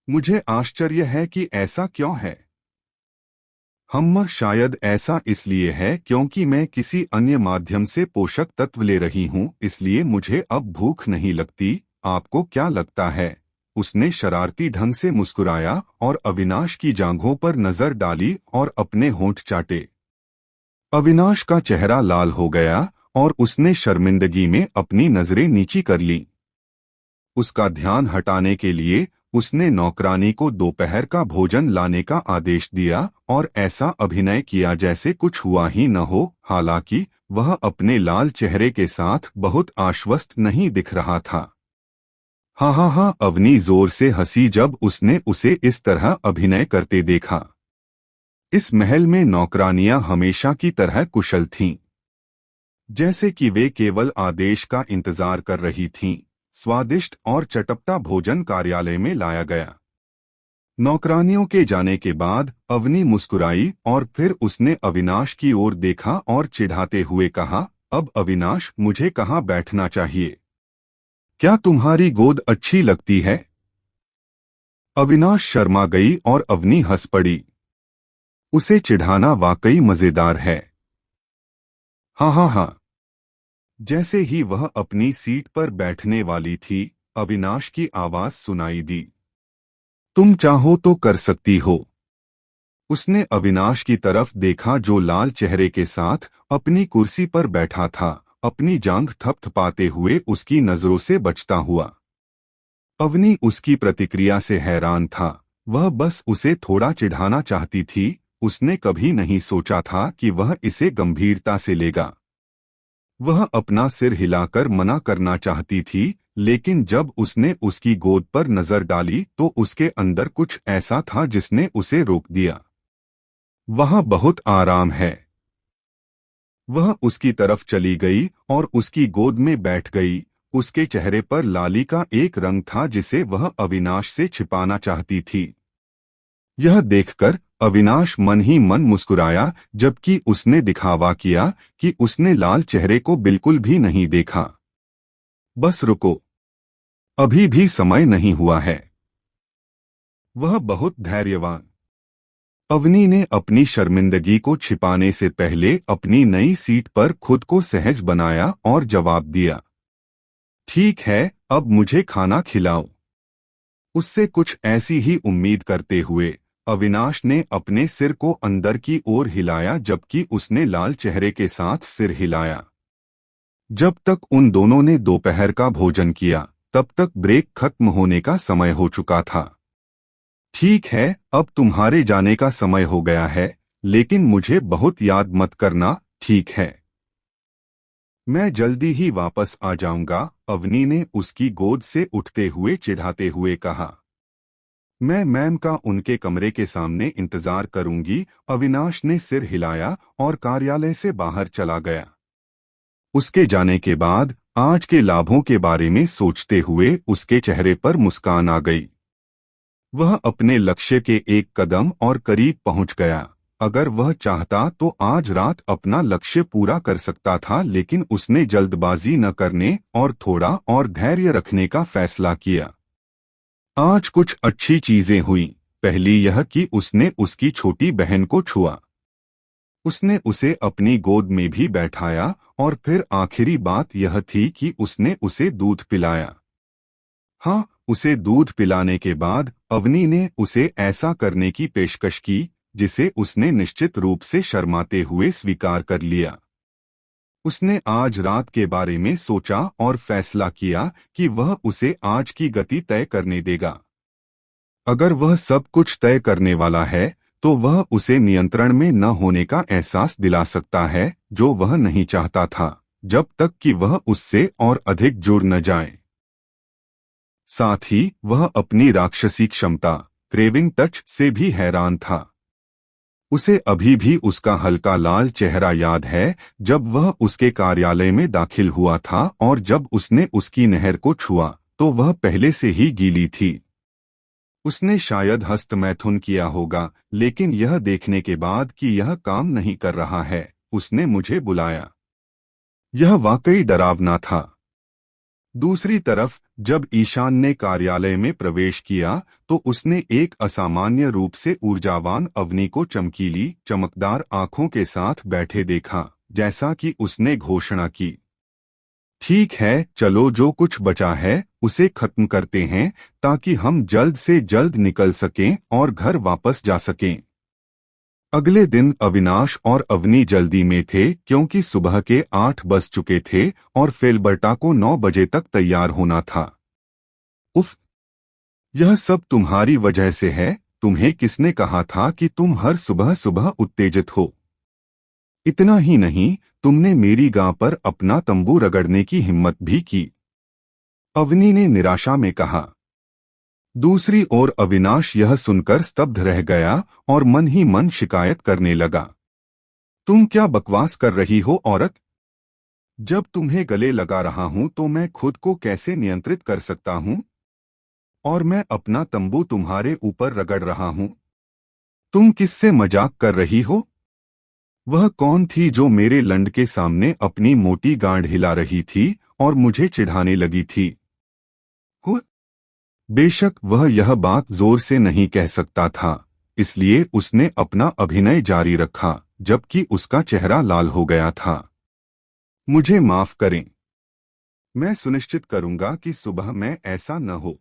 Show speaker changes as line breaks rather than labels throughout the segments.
मुझे आश्चर्य है कि ऐसा क्यों है। शायद ऐसा इसलिए है क्योंकि मैं किसी अन्य माध्यम से पोषक तत्व ले रही हूँ, इसलिए मुझे अब भूख नहीं लगती। आपको क्या लगता है? उसने शरारती ढंग से मुस्कुराया और अविनाश की जांघों पर नजर डाली और अपने होंठ चाटे। अविनाश का चेहरा लाल हो गया और उसने शर्मिंदगी में अपनी नजरें नीची कर लीं। उसका ध्यान हटाने के लिए उसने नौकरानी को दोपहर का भोजन लाने का आदेश दिया और ऐसा अभिनय किया जैसे कुछ हुआ ही न हो। हालांकि वह अपने लाल चेहरे के साथ बहुत आश्वस्त नहीं दिख रहा था। हाँ हाँ हाँ, अवनी जोर से हंसी जब उसने उसे इस तरह अभिनय करते देखा। इस महल में नौकरानियां हमेशा की तरह कुशल थीं, जैसे कि वे केवल आदेश का इंतजार कर रही थीं। स्वादिष्ट और चटपटा भोजन कार्यालय में लाया गया। नौकरानियों के जाने के बाद अवनी मुस्कुराई और फिर उसने अविनाश की ओर देखा और चिढ़ाते हुए कहा, अब अविनाश, मुझे कहाँ बैठना चाहिए? क्या तुम्हारी गोद अच्छी लगती है? अविनाश शर्मा गई और अवनी हंस पड़ी। उसे चिढ़ाना वाकई मजेदार है। हाँ हाँ हाँ। जैसे ही वह अपनी सीट पर बैठने वाली थी, अविनाश की आवाज सुनाई दी, तुम चाहो तो कर सकती हो। उसने अविनाश की तरफ देखा जो लाल चेहरे के साथ अपनी कुर्सी पर बैठा था, अपनी जांघ थपथपाते हुए उसकी नजरों से बचता हुआ। अवनी उसकी प्रतिक्रिया से हैरान था। वह बस उसे थोड़ा चिढ़ाना चाहती थी। उसने कभी नहीं सोचा था कि वह इसे गंभीरता से लेगा। वह अपना सिर हिलाकर मना करना चाहती थी, लेकिन जब उसने उसकी गोद पर नजर डाली तो उसके अंदर कुछ ऐसा था जिसने उसे रोक दिया। वहाँ बहुत आराम है। वह उसकी तरफ चली गई और उसकी गोद में बैठ गई। उसके चेहरे पर लाली का एक रंग था जिसे वह अविनाश से छिपाना चाहती थी। यह देखकर अविनाश मन ही मन मुस्कुराया, जबकि उसने दिखावा किया कि उसने लाल चेहरे को बिल्कुल भी नहीं देखा। बस रुको, अभी भी समय नहीं हुआ है। वह बहुत धैर्यवान। अवनी ने अपनी शर्मिंदगी को छिपाने से पहले अपनी नई सीट पर खुद को सहज बनाया और जवाब दिया, ठीक है, अब मुझे खाना खिलाओ। उससे कुछ ऐसी ही उम्मीद करते हुए अविनाश ने अपने सिर को अंदर की ओर हिलाया, जबकि उसने लाल चेहरे के साथ सिर हिलाया। जब तक उन दोनों ने दोपहर का भोजन किया, तब तक ब्रेक खत्म होने का समय हो चुका था। ठीक है, अब तुम्हारे जाने का समय हो गया है, लेकिन मुझे बहुत याद मत करना, ठीक है? मैं जल्दी ही वापस आ जाऊंगा, अवनी ने उसकी गोद से उठते हुए चिढ़ाते हुए कहा। मैम का उनके कमरे के सामने इंतजार करूंगी। अविनाश ने सिर हिलाया और कार्यालय से बाहर चला गया। उसके जाने के बाद आज के लाभों के बारे में सोचते हुए उसके चेहरे पर मुस्कान आ गई। वह अपने लक्ष्य के एक कदम और करीब पहुंच गया। अगर वह चाहता तो आज रात अपना लक्ष्य पूरा कर सकता था, लेकिन उसने जल्दबाजी न करने और थोड़ा और धैर्य रखने का फैसला किया। आज कुछ अच्छी चीजें हुई। पहली यह कि उसने उसकी छोटी बहन को छुआ। उसने उसे अपनी गोद में भी बैठाया और फिर आखिरी बात यह थी कि उसने उसे दूध पिलाया। हाँ, उसे दूध पिलाने के बाद अवनी ने उसे ऐसा करने की पेशकश की जिसे उसने निश्चित रूप से शर्माते हुए स्वीकार कर लिया। उसने आज रात के बारे में सोचा और फैसला किया कि वह उसे आज की गति तय करने देगा। अगर वह सब कुछ तय करने वाला है तो वह उसे नियंत्रण में न होने का एहसास दिला सकता है, जो वह नहीं चाहता था, जब तक कि वह उससे और अधिक जुड़ न जाए। साथ ही वह अपनी राक्षसी क्षमता, क्रेविंग टच, से भी हैरान था। उसे अभी भी उसका हल्का लाल चेहरा याद है जब वह उसके कार्यालय में दाखिल हुआ था, और जब उसने उसकी नहर को छुआ तो वह पहले से ही गीली थी। उसने शायद हस्तमैथुन किया होगा, लेकिन यह देखने के बाद कि यह काम नहीं कर रहा है, उसने मुझे बुलाया। यह वाकई डरावना था। दूसरी तरफ जब ईशान ने कार्यालय में प्रवेश किया तो उसने एक असामान्य रूप से ऊर्जावान अवनी को चमकीली चमकदार आंखों के साथ बैठे देखा, जैसा कि उसने घोषणा की, ठीक है, चलो जो कुछ बचा है उसे खत्म करते हैं ताकि हम जल्द से जल्द निकल सकें और घर वापस जा सकें। अगले दिन अविनाश और अवनी जल्दी में थे क्योंकि सुबह के 8 बज चुके थे और फेलबर्टा को 9 बजे तक तैयार होना था। उफ, यह सब तुम्हारी वजह से है। तुम्हें किसने कहा था कि तुम हर सुबह सुबह उत्तेजित हो? इतना ही नहीं, तुमने मेरी गां पर अपना तंबू रगड़ने की हिम्मत भी की, अवनी ने निराशा में कहा। दूसरी ओर अविनाश यह सुनकर स्तब्ध रह गया और मन ही मन शिकायत करने लगा, तुम क्या बकवास कर रही हो औरत? जब तुम्हें गले लगा रहा हूं तो मैं खुद को कैसे नियंत्रित कर सकता हूं? और मैं अपना तंबू तुम्हारे ऊपर रगड़ रहा हूं। तुम किससे मजाक कर रही हो? वह कौन थी जो मेरे लंड के सामने अपनी मोटी गांड हिला रही थी और मुझे चिढ़ाने लगी थी? बेशक वह यह बात जोर से नहीं कह सकता था, इसलिए उसने अपना अभिनय जारी रखा जबकि उसका चेहरा लाल हो गया था। मुझे माफ करें, मैं सुनिश्चित करूंगा कि सुबह में ऐसा न हो।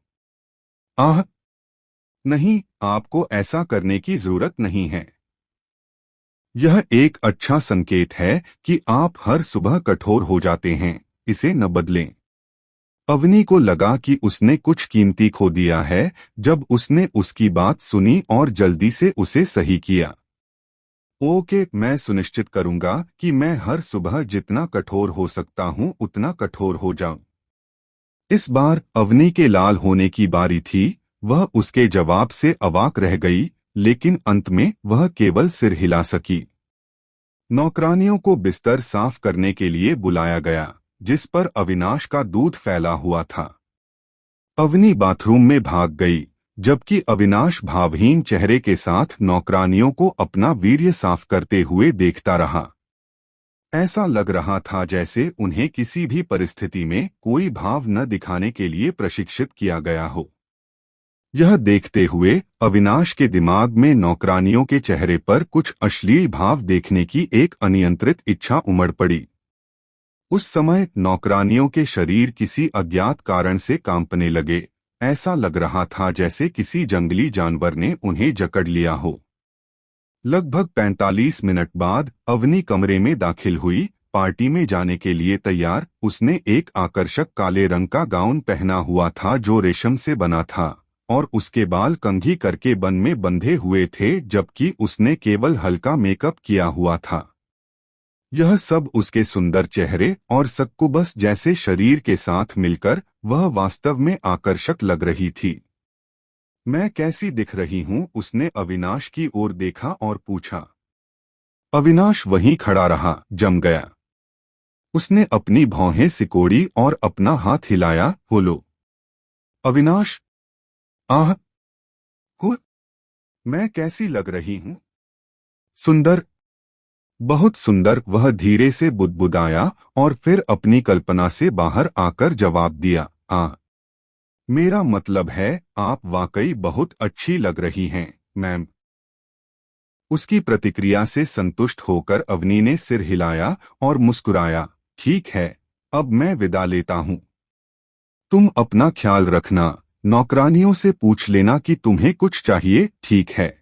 आह नहीं, आपको ऐसा करने की जरूरत नहीं है। यह एक अच्छा संकेत है कि आप हर सुबह कठोर हो जाते हैं, इसे न बदलें। अवनी को लगा कि उसने कुछ कीमती खो दिया है जब उसने उसकी बात सुनी और जल्दी से उसे सही किया। ओके, मैं सुनिश्चित करूंगा कि मैं हर सुबह जितना कठोर हो सकता हूं उतना कठोर हो जाऊं। इस बार अवनी के लाल होने की बारी थी। वह उसके जवाब से अवाक रह गई, लेकिन अंत में वह केवल सिर हिला सकी। नौकरानियों को बिस्तर साफ करने के लिए बुलाया गया, जिस पर अविनाश का दूध फैला हुआ था। अवनी बाथरूम में भाग गई, जबकि अविनाश भावहीन चेहरे के साथ नौकरानियों को अपना वीर्य साफ करते हुए देखता रहा। ऐसा लग रहा था जैसे उन्हें किसी भी परिस्थिति में कोई भाव न दिखाने के लिए प्रशिक्षित किया गया हो। यह देखते हुए अविनाश के दिमाग में नौकरानियों के चेहरे पर कुछ अश्लील भाव देखने की एक अनियंत्रित इच्छा उमड़ पड़ी। उस समय नौकरानियों के शरीर किसी अज्ञात कारण से कांपने लगे। ऐसा लग रहा था जैसे किसी जंगली जानवर ने उन्हें जकड़ लिया हो। लगभग 45 मिनट बाद अवनी कमरे में दाखिल हुई, पार्टी में जाने के लिए तैयार। उसने एक आकर्षक काले रंग का गाउन पहना हुआ था जो रेशम से बना था और उसके बाल कंघी करके बन में बंधे हुए थे, जबकि उसने केवल हल्का मेकअप किया हुआ था। यह सब उसके सुंदर चेहरे और सक्कुबस जैसे शरीर के साथ मिलकर वह वास्तव में आकर्षक लग रही थी। मैं कैसी दिख रही हूं? उसने अविनाश की ओर देखा और पूछा। अविनाश वहीं खड़ा रहा, जम गया। उसने अपनी भौहें सिकोड़ी और अपना हाथ हिलाया। बोलो अविनाश। आह, हु, मैं कैसी लग रही हूं? सुंदर, बहुत सुंदर, वह धीरे से बुदबुदाया और फिर अपनी कल्पना से बाहर आकर जवाब दिया, मेरा मतलब है आप वाकई बहुत अच्छी लग रही हैं, मैम। उसकी प्रतिक्रिया से संतुष्ट होकर अवनी ने सिर हिलाया और मुस्कुराया। ठीक है, अब मैं विदा लेता हूं। तुम अपना ख्याल रखना, नौकरानियों से पूछ लेना कि तुम्हें कुछ चाहिए, ठीक है?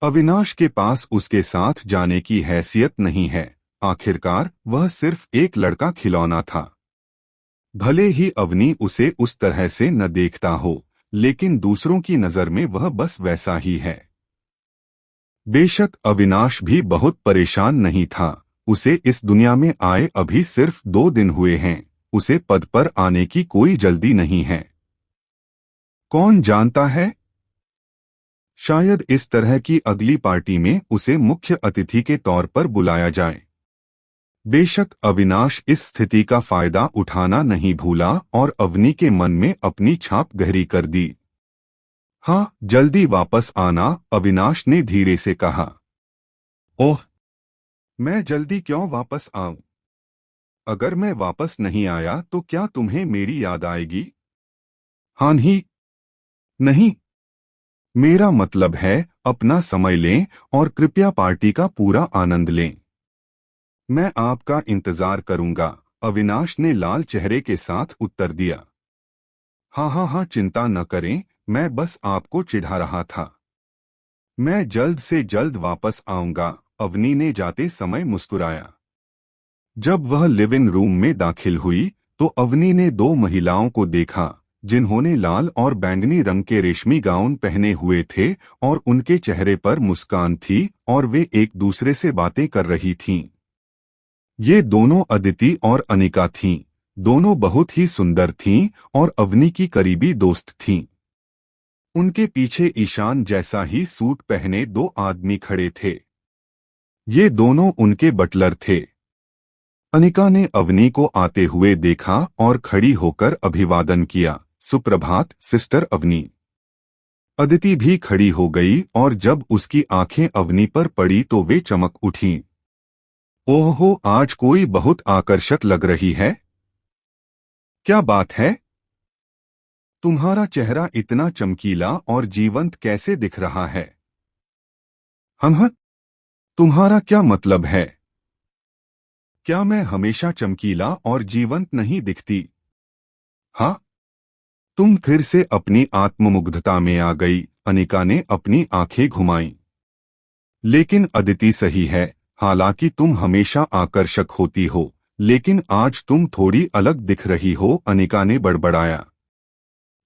अविनाश के पास उसके साथ जाने की हैसियत नहीं है। आखिरकार वह सिर्फ एक लड़का खिलौना था। भले ही अवनी उसे उस तरह से न देखता हो, लेकिन दूसरों की नजर में वह बस वैसा ही है। बेशक अविनाश भी बहुत परेशान नहीं था। उसे इस दुनिया में आए अभी सिर्फ 2 दिन हुए हैं। उसे पद पर आने की कोई जल्दी नहीं है। कौन जानता है, शायद इस तरह की अगली पार्टी में उसे मुख्य अतिथि के तौर पर बुलाया जाए। बेशक अविनाश इस स्थिति का फायदा उठाना नहीं भूला और अवनी के मन में अपनी छाप गहरी कर दी। हाँ, जल्दी वापस आना, अविनाश ने धीरे से कहा। ओह, मैं जल्दी क्यों वापस आऊं? अगर मैं वापस नहीं आया तो क्या तुम्हें मेरी याद आएगी? हाँ ही नहीं, मेरा मतलब है अपना समय लें और कृपया पार्टी का पूरा आनंद लें। मैं आपका इंतजार करूंगा, अविनाश ने लाल चेहरे के साथ उत्तर दिया। हाँ हाँ हाँ, चिंता न करें, मैं बस आपको चिढ़ा रहा था। मैं जल्द से जल्द वापस आऊंगा, अवनी ने जाते समय मुस्कुराया। जब वह लिविंग रूम में दाखिल हुई तो अवनी ने दो महिलाओं को देखा जिन्होंने लाल और बैंगनी रंग के रेशमी गाउन पहने हुए थे और उनके चेहरे पर मुस्कान थी और वे एक दूसरे से बातें कर रही थीं। ये दोनों अदिति और अनिका थीं। दोनों बहुत ही सुंदर थीं और अवनी की करीबी दोस्त थीं। उनके पीछे ईशान जैसा ही सूट पहने दो आदमी खड़े थे। ये दोनों उनके बटलर थे। अनिका ने अवनी को आते हुए देखा और खड़ी होकर अभिवादन किया। सुप्रभात सिस्टर अवनी। अदिति भी खड़ी हो गई और जब उसकी आंखें अवनी पर पड़ी तो वे चमक उठीं। ओहो, आज कोई बहुत आकर्षक लग रही है। क्या बात है? तुम्हारा चेहरा इतना चमकीला और जीवंत कैसे दिख रहा है? हाँ, तुम्हारा क्या मतलब है? क्या मैं हमेशा चमकीला और जीवंत नहीं दिखती? हाँ, तुम फिर से अपनी आत्ममुग्धता में आ गई। अनिका ने अपनी आंखें घुमाईं। लेकिन अदिति सही है, हालांकि तुम हमेशा आकर्षक होती हो, लेकिन आज तुम थोड़ी अलग दिख रही हो, अनिका ने बड़बड़ाया।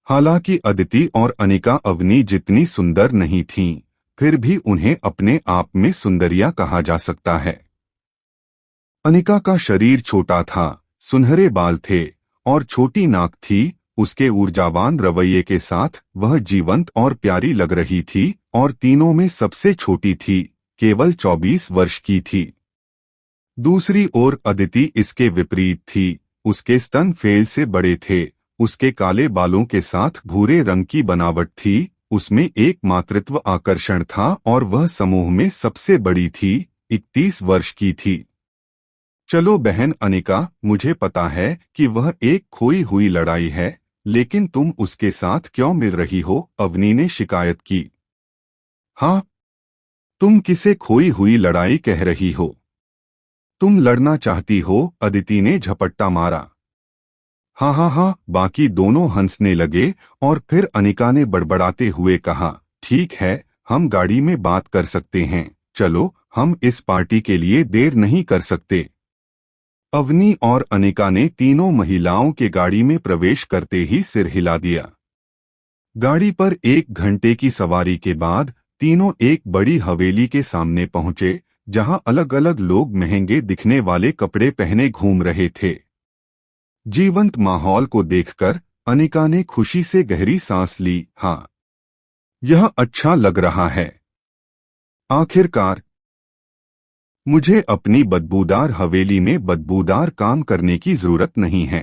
हालांकि अदिति और अनिका अवनी जितनी सुंदर नहीं थीं, फिर भी उन्हें अपने आप में सुंदरिया कहा जा सकता है। अनिका का शरीर छोटा था, सुनहरे बाल थे और छोटी नाक थी। उसके ऊर्जावान रवैये के साथ वह जीवंत और प्यारी लग रही थी और तीनों में सबसे छोटी थी, केवल 24 वर्ष की थी। दूसरी ओर अदिति इसके विपरीत थी। उसके स्तन फेल से बड़े थे, उसके काले बालों के साथ भूरे रंग की बनावट थी, उसमें एक मातृत्व आकर्षण था और वह समूह में सबसे बड़ी थी, 31 वर्ष की थी। चलो बहन अनिका, मुझे पता है कि वह एक खोई हुई लड़ाई है, लेकिन तुम उसके साथ क्यों मिल रही हो? अवनी ने शिकायत की। हाँ, तुम किसे खोई हुई लड़ाई कह रही हो? तुम लड़ना चाहती हो? अदिति ने झपट्टा मारा। हाँ हाँ हाँ, बाकी दोनों हंसने लगे और फिर अनिका ने बड़बड़ाते हुए कहा, ठीक है, हम गाड़ी में बात कर सकते हैं, चलो, हम इस पार्टी के लिए देर नहीं कर सकते। अवनी और अनिका ने तीनों महिलाओं के गाड़ी में प्रवेश करते ही सिर हिला दिया। गाड़ी पर 1 घंटे की सवारी के बाद तीनों एक बड़ी हवेली के सामने पहुंचे, जहां अलग अलग लोग महंगे दिखने वाले कपड़े पहने घूम रहे थे। जीवंत माहौल को देखकर अनिका ने खुशी से गहरी सांस ली। हाँ, यह अच्छा लग रहा है। आखिरकार मुझे अपनी बदबूदार हवेली में बदबूदार काम करने की जरूरत नहीं है।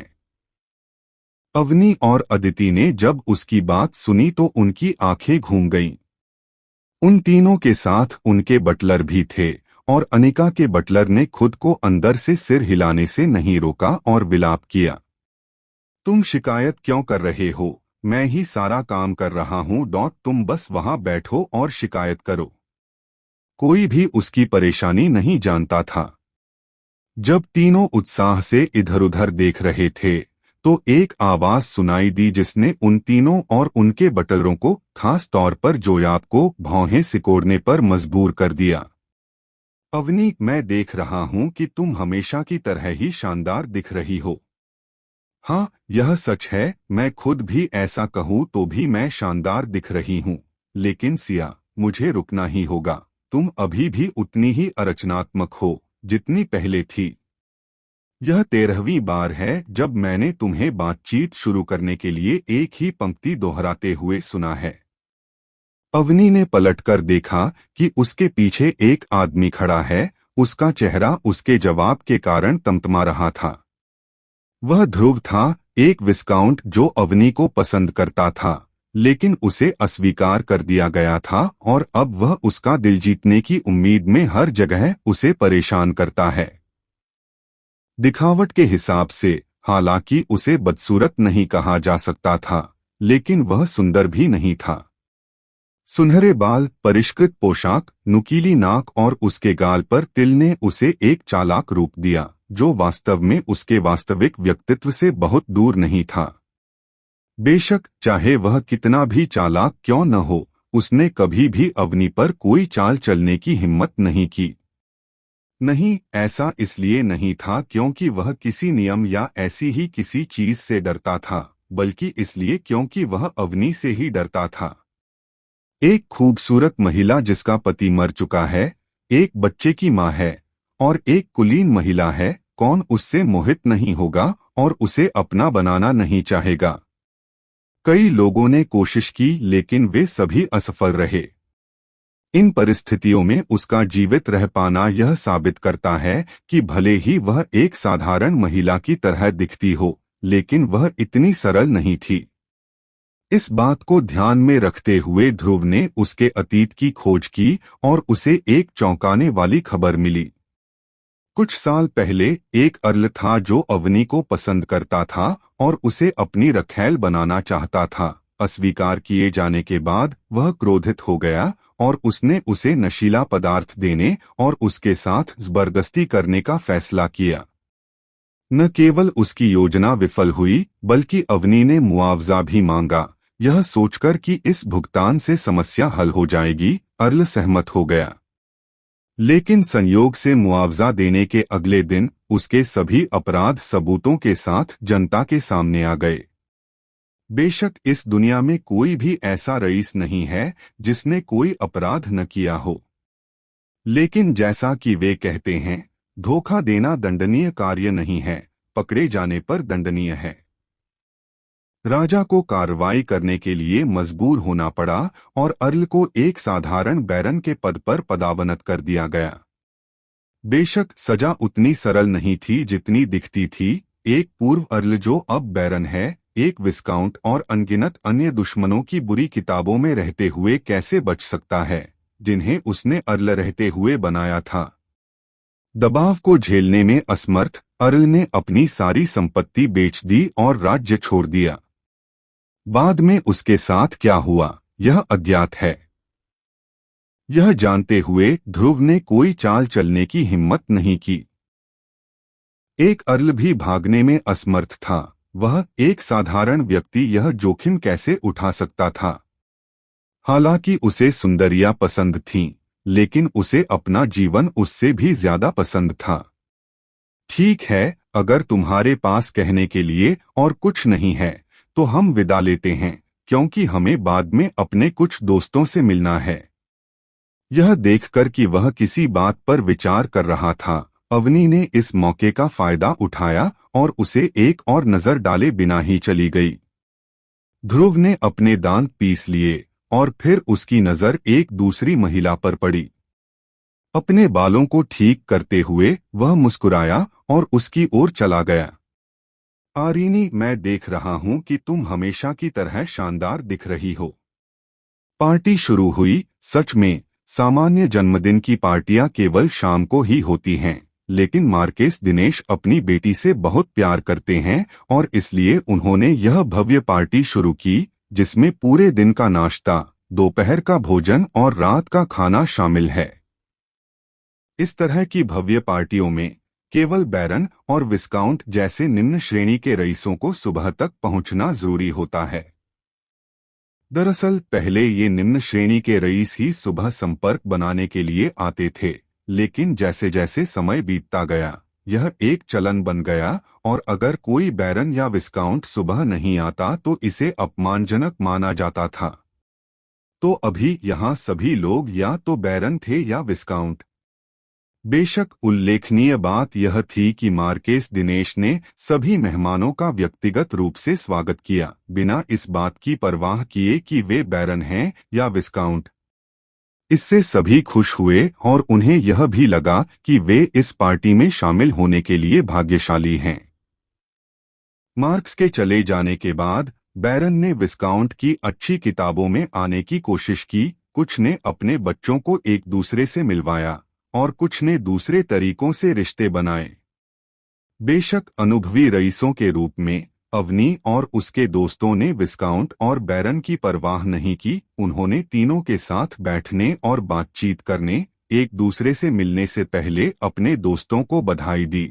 अवनी और अदिति ने जब उसकी बात सुनी तो उनकी आंखें घूम गईं। उन तीनों के साथ उनके बटलर भी थे और अनिका के बटलर ने खुद को अंदर से सिर हिलाने से नहीं रोका और विलाप किया। तुम शिकायत क्यों कर रहे हो? मैं ही सारा काम कर रहा हूँ। तुम बस वहां बैठो और शिकायत करो। कोई भी उसकी परेशानी नहीं जानता था। जब तीनों उत्साह से इधर-उधर देख रहे थे तो एक आवाज सुनाई दी जिसने उन तीनों और उनके बटलरों को, खास तौर पर जोयाब को, भौहें सिकोड़ने पर मजबूर कर दिया। अवनी, मैं देख रहा हूं कि तुम हमेशा की तरह ही शानदार दिख रही हो। हाँ, यह सच है, मैं खुद भी ऐसा कहूँ तो भी मैं शानदार दिख रही हूँ, लेकिन सिया, मुझे रुकना ही होगा। तुम अभी भी उतनी ही रचनात्मक हो जितनी पहले थी। यह 13वीं बार है जब मैंने तुम्हें बातचीत शुरू करने के लिए एक ही पंक्ति दोहराते हुए सुना है। अवनी ने पलटकर देखा कि उसके पीछे एक आदमी खड़ा है। उसका चेहरा उसके जवाब के कारण तमतमा रहा था। वह ध्रुव था, एक विस्काउंट जो अवनी को पसंद करता था, लेकिन उसे अस्वीकार कर दिया गया था और अब वह उसका दिल जीतने की उम्मीद में हर जगह उसे परेशान करता है। दिखावट के हिसाब से हालांकि उसे बदसूरत नहीं कहा जा सकता था, लेकिन वह सुंदर भी नहीं था। सुनहरे बाल, परिष्कृत पोशाक, नुकीली नाक और उसके गाल पर तिल ने उसे एक चालाक रूप दिया, जो वास्तव में उसके वास्तविक व्यक्तित्व से बहुत दूर नहीं था। बेशक चाहे वह कितना भी चालाक क्यों न हो, उसने कभी भी अवनी पर कोई चाल चलने की हिम्मत नहीं की। नहीं, ऐसा इसलिए नहीं था क्योंकि वह किसी नियम या ऐसी ही किसी चीज से डरता था, बल्कि इसलिए क्योंकि वह अवनी से ही डरता था। एक खूबसूरत महिला जिसका पति मर चुका है, एक बच्चे की माँ है और एक कुलीन महिला है, कौन उससे मोहित नहीं होगा और उसे अपना बनाना नहीं चाहेगा। कई लोगों ने कोशिश की लेकिन वे सभी असफल रहे। इन परिस्थितियों में उसका जीवित रह पाना यह साबित करता है कि भले ही वह एक साधारण महिला की तरह दिखती हो, लेकिन वह इतनी सरल नहीं थी। इस बात को ध्यान में रखते हुए ध्रुव ने उसके अतीत की खोज की और उसे एक चौंकाने वाली खबर मिली। कुछ साल पहले एक अर्ल था जो अवनी को पसंद करता था और उसे अपनी रखैल बनाना चाहता था। अस्वीकार किए जाने के बाद वह क्रोधित हो गया और उसने उसे नशीला पदार्थ देने और उसके साथ जबरदस्ती करने का फैसला किया। न केवल उसकी योजना विफल हुई, बल्कि अवनी ने मुआवजा भी मांगा। यह सोचकर कि इस भुगतान से समस्या हल हो जाएगी, अर्ल सहमत हो गया। लेकिन संयोग से मुआवजा देने के अगले दिन उसके सभी अपराध सबूतों के साथ जनता के सामने आ गए। बेशक इस दुनिया में कोई भी ऐसा रईस नहीं है जिसने कोई अपराध न किया हो, लेकिन जैसा कि वे कहते हैं, धोखा देना दंडनीय कार्य नहीं है, पकड़े जाने पर दंडनीय है। राजा को कार्रवाई करने के लिए मजबूर होना पड़ा और अर्ल को एक साधारण बैरन के पद पर पदावनत कर दिया गया। बेशक सजा उतनी सरल नहीं थी जितनी दिखती थी। एक पूर्व अर्ल जो अब बैरन है, एक विस्काउंट और अनगिनत अन्य दुश्मनों की बुरी किताबों में रहते हुए कैसे बच सकता है, जिन्हें उसने अर्ल रहते हुए बनाया था। दबाव को झेलने में असमर्थ अर्ल ने अपनी सारी संपत्ति बेच दी और राज्य छोड़ दिया। बाद में उसके साथ क्या हुआ यह अज्ञात है। यह जानते हुए ध्रुव ने कोई चाल चलने की हिम्मत नहीं की। एक अर्ल भी भागने में असमर्थ था। वह एक साधारण व्यक्ति यह जोखिम कैसे उठा सकता था। हालांकि उसे सुंदरियां पसंद थीं, लेकिन उसे अपना जीवन उससे भी ज्यादा पसंद था। ठीक है, अगर तुम्हारे पास कहने के लिए और कुछ नहीं है तो हम विदा लेते हैं, क्योंकि हमें बाद में अपने कुछ दोस्तों से मिलना है। यह देखकर कि वह किसी बात पर विचार कर रहा था, अवनी ने इस मौके का फायदा उठाया और उसे एक और नजर डाले बिना ही चली गई। ध्रुव ने अपने दांत पीस लिए और फिर उसकी नजर एक दूसरी महिला पर पड़ी। अपने बालों को ठीक करते हुए वह मुस्कुराया और उसकी ओर चला गया। आरीनी, मैं देख रहा हूं कि तुम हमेशा की तरह शानदार दिख रही हो। पार्टी शुरू हुई। सच में सामान्य जन्मदिन की पार्टियां केवल शाम को ही होती हैं, लेकिन मार्केस दिनेश अपनी बेटी से बहुत प्यार करते हैं और इसलिए उन्होंने यह भव्य पार्टी शुरू की, जिसमें पूरे दिन का नाश्ता, दोपहर का भोजन और रात का खाना शामिल है। इस तरह की भव्य पार्टियों में केवल बैरन और विस्काउंट जैसे निम्न श्रेणी के रईसों को सुबह तक पहुंचना जरूरी होता है। दरअसल पहले ये निम्न श्रेणी के रईस ही सुबह संपर्क बनाने के लिए आते थे, लेकिन जैसे जैसे समय बीतता गया यह एक चलन बन गया और अगर कोई बैरन या विस्काउंट सुबह नहीं आता तो इसे अपमानजनक माना जाता था। तो अभी यहाँ सभी लोग या तो बैरन थे या विस्काउंट। बेशक उल्लेखनीय बात यह थी कि मार्केस दिनेश ने सभी मेहमानों का व्यक्तिगत रूप से स्वागत किया, बिना इस बात की परवाह किए कि वे बैरन हैं या विस्काउंट। इससे सभी खुश हुए और उन्हें यह भी लगा कि वे इस पार्टी में शामिल होने के लिए भाग्यशाली हैं। मार्क्स के चले जाने के बाद बैरन ने विस्काउंट की अच्छी किताबों में आने की कोशिश की। कुछ ने अपने बच्चों को एक दूसरे से मिलवाया और कुछ ने दूसरे तरीकों से रिश्ते बनाए। बेशक अनुभवी रईसों के रूप में अवनी और उसके दोस्तों ने विस्काउंट और बैरन की परवाह नहीं की। उन्होंने तीनों के साथ बैठने और बातचीत करने, एक दूसरे से मिलने से पहले अपने दोस्तों को बधाई दी।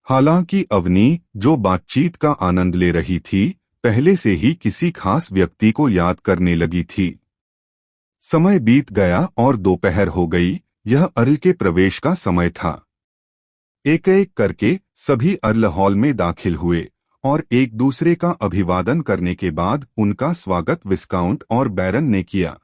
हालांकि अवनी, जो बातचीत का आनंद ले रही थी, पहले से ही किसी खास व्यक्ति को याद करने लगी थी। समय बीत गया और दोपहर हो गई। यह अर्ल के प्रवेश का समय था। एक एक करके सभी अर्ल हॉल में दाखिल हुए और एक दूसरे का अभिवादन करने के बाद उनका स्वागत विस्काउंट और बैरन ने किया।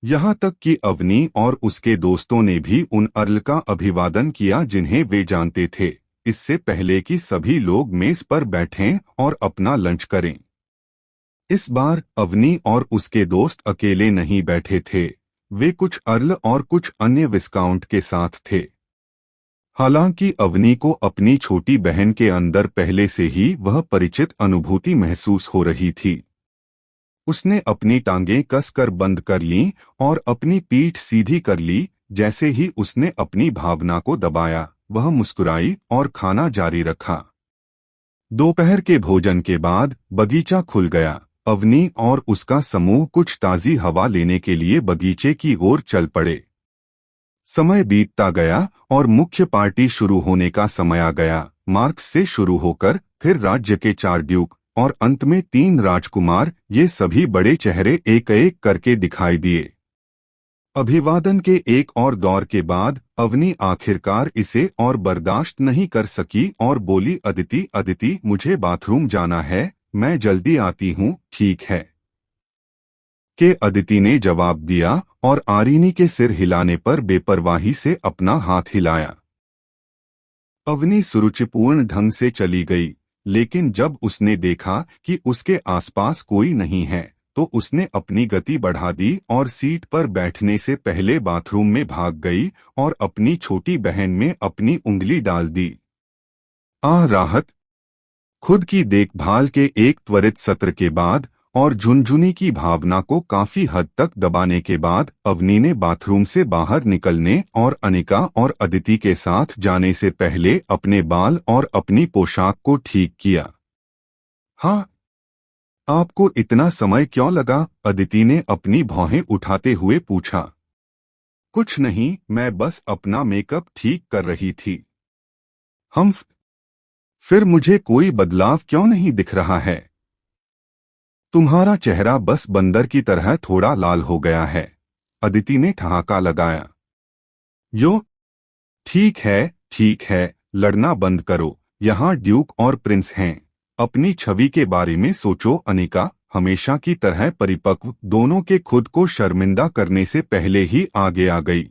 यहाँ तक कि अवनी और उसके दोस्तों ने भी उन अर्ल का अभिवादन किया जिन्हें वे जानते थे, इससे पहले कि सभी लोग मेज पर बैठें और अपना लंच करें। इस बार अवनी और उसके दोस्त अकेले नहीं बैठे थे, वे कुछ अर्ल और कुछ अन्य विस्काउंट के साथ थे। हालांकि अवनी को अपनी छोटी बहन के अंदर पहले से ही वह परिचित अनुभूति महसूस हो रही थी। उसने अपनी टांगें कसकर बंद कर लीं और अपनी पीठ सीधी कर ली। जैसे ही उसने अपनी भावना को दबाया, वह मुस्कुराई और खाना जारी रखा। दोपहर के भोजन के बाद बगीचा खुल गया। अवनी और उसका समूह कुछ ताज़ी हवा लेने के लिए बगीचे की ओर चल पड़े। समय बीतता गया और मुख्य पार्टी शुरू होने का समय आ गया। मार्क्स से शुरू होकर फिर राज्य के 4 ड्यूक और अंत में 3 राजकुमार, ये सभी बड़े चेहरे एक एक करके दिखाई दिए। अभिवादन के एक और दौर के बाद अवनी आखिरकार इसे और बर्दाश्त नहीं कर सकी और बोली, अदिति अदिति, मुझे बाथरूम जाना है, मैं जल्दी आती हूँ, ठीक है? के अदिति ने जवाब दिया और आरिनी के सिर हिलाने पर बेपरवाही से अपना हाथ हिलाया। अवनी सुरुचिपूर्ण ढंग से चली गई, लेकिन जब उसने देखा कि उसके आसपास कोई नहीं है, तो उसने अपनी गति बढ़ा दी और सीट पर बैठने से पहले बाथरूम में भाग गई और अपनी छोटी बहन में अपनी उंगली डाल दी। आह राहत! खुद की देखभाल के एक त्वरित सत्र के बाद और झुनझुनी की भावना को काफी हद तक दबाने के बाद अवनी ने बाथरूम से बाहर निकलने और अनिका और अदिति के साथ जाने से पहले अपने बाल और अपनी पोशाक को ठीक किया। हाँ, आपको इतना समय क्यों लगा? अदिति ने अपनी भौहें उठाते हुए पूछा। कुछ नहीं, मैं बस अपना मेकअप ठीक कर रही थी। फिर मुझे कोई बदलाव क्यों नहीं दिख रहा है? तुम्हारा चेहरा बस बंदर की तरह थोड़ा लाल हो गया है, अदिति ने ठहाका लगाया। यो, ठीक है, लड़ना बंद करो, यहाँ ड्यूक और प्रिंस हैं। अपनी छवि के बारे में सोचो। अनिका, हमेशा की तरह परिपक्व, दोनों के खुद को शर्मिंदा करने से पहले ही आगे आ गई।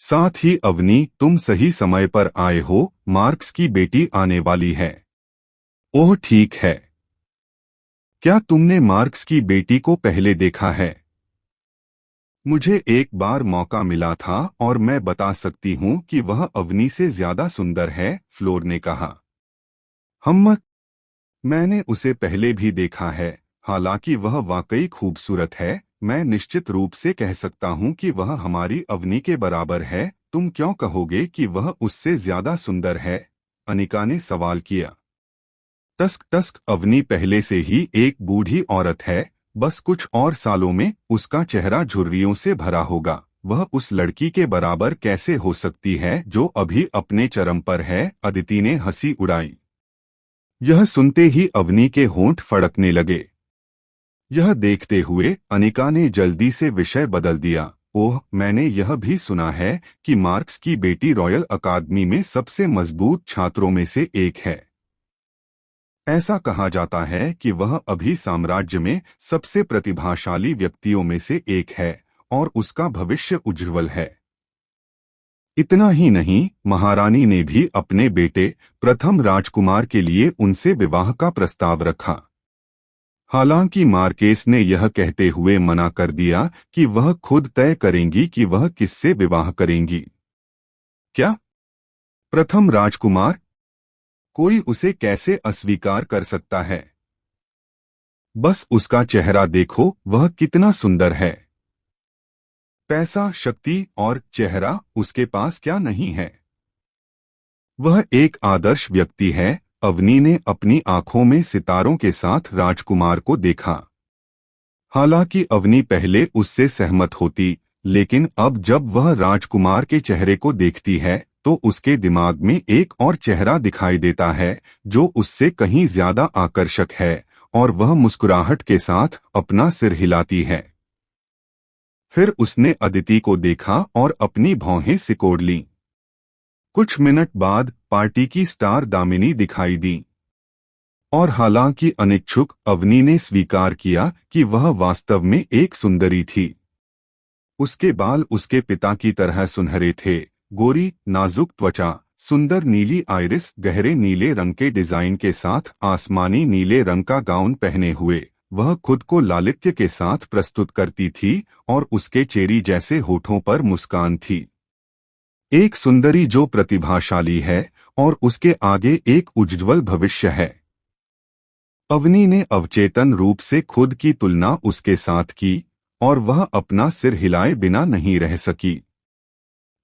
साथ ही अवनी, तुम सही समय पर आए हो, मार्क्स की बेटी आने वाली है। ओह ठीक है। क्या तुमने मार्क्स की बेटी को पहले देखा है? मुझे एक बार मौका मिला था और मैं बता सकती हूँ कि वह अवनी से ज्यादा सुंदर है, फ्लोर ने कहा। मैंने उसे पहले भी देखा है, हालांकि वह वाकई खूबसूरत है। मैं निश्चित रूप से कह सकता हूँ कि वह हमारी अवनी के बराबर है। तुम क्यों कहोगे कि वह उससे ज्यादा सुंदर है? अनिका ने सवाल किया। टस्क, अवनी पहले से ही एक बूढ़ी औरत है, बस कुछ और सालों में उसका चेहरा झुर्रियों से भरा होगा। वह उस लड़की के बराबर कैसे हो सकती है जो अभी अपने चरम पर है? अदिति ने हंसी उड़ाई। यह सुनते ही अवनी के होंठ फड़कने लगे। यह देखते हुए अनिका ने जल्दी से विषय बदल दिया। ओह, मैंने यह भी सुना है कि मार्क्स की बेटी रॉयल अकादमी में सबसे मजबूत छात्रों में से एक है। ऐसा कहा जाता है कि वह अभी साम्राज्य में सबसे प्रतिभाशाली व्यक्तियों में से एक है और उसका भविष्य उज्ज्वल है। इतना ही नहीं, महारानी ने भी अपने बेटे प्रथम राजकुमार के लिए उनसे विवाह का प्रस्ताव रखा। हालांकि मार्केस ने यह कहते हुए मना कर दिया कि वह खुद तय करेंगी कि वह किससे विवाह करेंगी। क्या? प्रथम राजकुमार? कोई उसे कैसे अस्वीकार कर सकता है? बस उसका चेहरा देखो, वह कितना सुंदर है। पैसा, शक्ति और चेहरा, उसके पास क्या नहीं है? वह एक आदर्श व्यक्ति है। अवनी ने अपनी आंखों में सितारों के साथ राजकुमार को देखा। हालांकि अवनी पहले उससे सहमत होती, लेकिन अब जब वह राजकुमार के चेहरे को देखती है तो उसके दिमाग में एक और चेहरा दिखाई देता है जो उससे कहीं ज्यादा आकर्षक है, और वह मुस्कुराहट के साथ अपना सिर हिलाती है। फिर उसने अदिति को देखा और अपनी भौहें सिकोड़ लीं। कुछ मिनट बाद पार्टी की स्टार दामिनी दिखाई दी, और हालांकि अनिच्छुक अवनी ने स्वीकार किया कि वह वास्तव में एक सुंदरी थी। उसके बाल उसके पिता की तरह सुनहरे थे, गोरी नाजुक त्वचा, सुंदर नीली आइरिस, गहरे नीले रंग के डिजाइन के साथ आसमानी नीले रंग का गाउन पहने हुए वह खुद को लालित्य के साथ प्रस्तुत करती थी, और उसके चेरी जैसे होठों पर मुस्कान थी। एक सुंदरी जो प्रतिभाशाली है और उसके आगे एक उज्ज्वल भविष्य है। अवनी ने अवचेतन रूप से खुद की तुलना उसके साथ की, और वह अपना सिर हिलाए बिना नहीं रह सकी।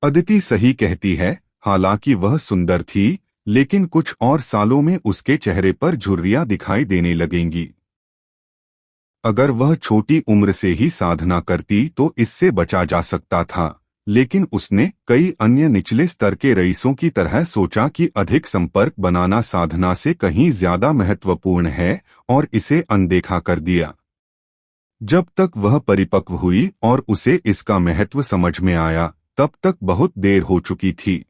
अदिति सही कहती है, हालांकि वह सुंदर थी, लेकिन कुछ और सालों में उसके चेहरे पर झुर्रियां दिखाई देने लगेंगी। अगर वह छोटी उम्र से ही साधना करती तो इससे बचा जा सकता था, लेकिन उसने कई अन्य निचले स्तर के रईसों की तरह सोचा कि अधिक संपर्क बनाना साधना से कहीं ज्यादा महत्वपूर्ण है, और इसे अनदेखा कर दिया। जब तक वह परिपक्व हुई और उसे इसका महत्व समझ में आया, तब तक बहुत देर हो चुकी थी।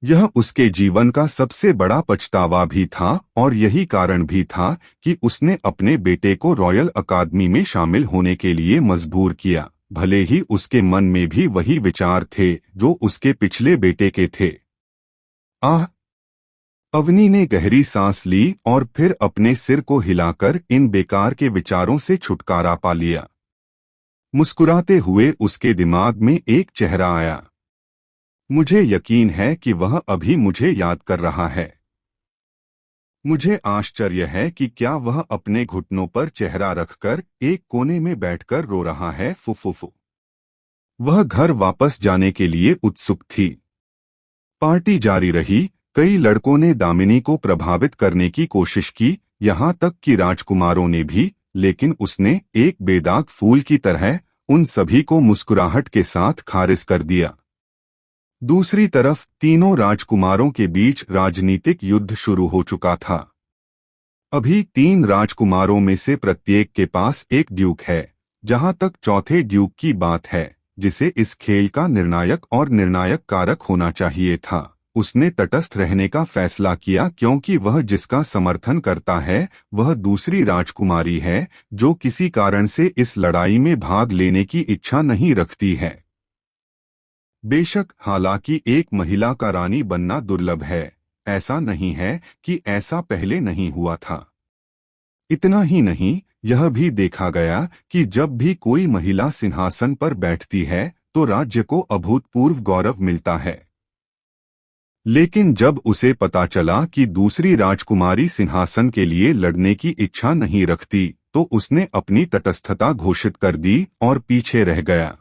यह उसके जीवन का सबसे बड़ा पछतावा भी था, और यही कारण भी था कि उसने अपने बेटे को रॉयल अकादमी में शामिल होने के लिए मजबूर किया, भले ही उसके मन में भी वही विचार थे जो उसके पिछले बेटे के थे। आह! अवनी ने गहरी सांस ली और फिर अपने सिर को हिलाकर इन बेकार के विचारों से छुटकारा पा लिया। मुस्कुराते हुए उसके दिमाग में एक चेहरा आया। मुझे यकीन है कि वह अभी मुझे याद कर रहा है। मुझे आश्चर्य है कि क्या वह अपने घुटनों पर चेहरा रखकर एक कोने में बैठकर रो रहा है। फुफुफु। वह घर वापस जाने के लिए उत्सुक थी। पार्टी जारी रही। कई लड़कों ने दामिनी को प्रभावित करने की कोशिश की, यहाँ तक कि राजकुमारों ने भी, लेकिन उसने एक बेदाग फूल की तरह उन सभी को मुस्कुराहट के साथ खारिज कर दिया। दूसरी तरफ तीनों राजकुमारों के बीच राजनीतिक युद्ध शुरू हो चुका था। अभी 3 राजकुमारों में से प्रत्येक के पास एक ड्यूक है, जहां तक चौथे ड्यूक की बात है, जिसे इस खेल का निर्णायक और निर्णायक कारक होना चाहिए था, उसने तटस्थ रहने का फैसला किया, क्योंकि वह जिसका समर्थन करता है वह दूसरी राजकुमारी है जो किसी कारण से इस लड़ाई में भाग लेने की इच्छा नहीं रखती है। बेशक, हालांकि एक महिला का रानी बनना दुर्लभ है, ऐसा नहीं है कि ऐसा पहले नहीं हुआ था। इतना ही नहीं, यह भी देखा गया कि जब भी कोई महिला सिंहासन पर बैठती है तो राज्य को अभूतपूर्व गौरव मिलता है। लेकिन जब उसे पता चला कि दूसरी राजकुमारी सिंहासन के लिए लड़ने की इच्छा नहीं रखती, तो उसने अपनी तटस्थता घोषित कर दी और पीछे रह गया।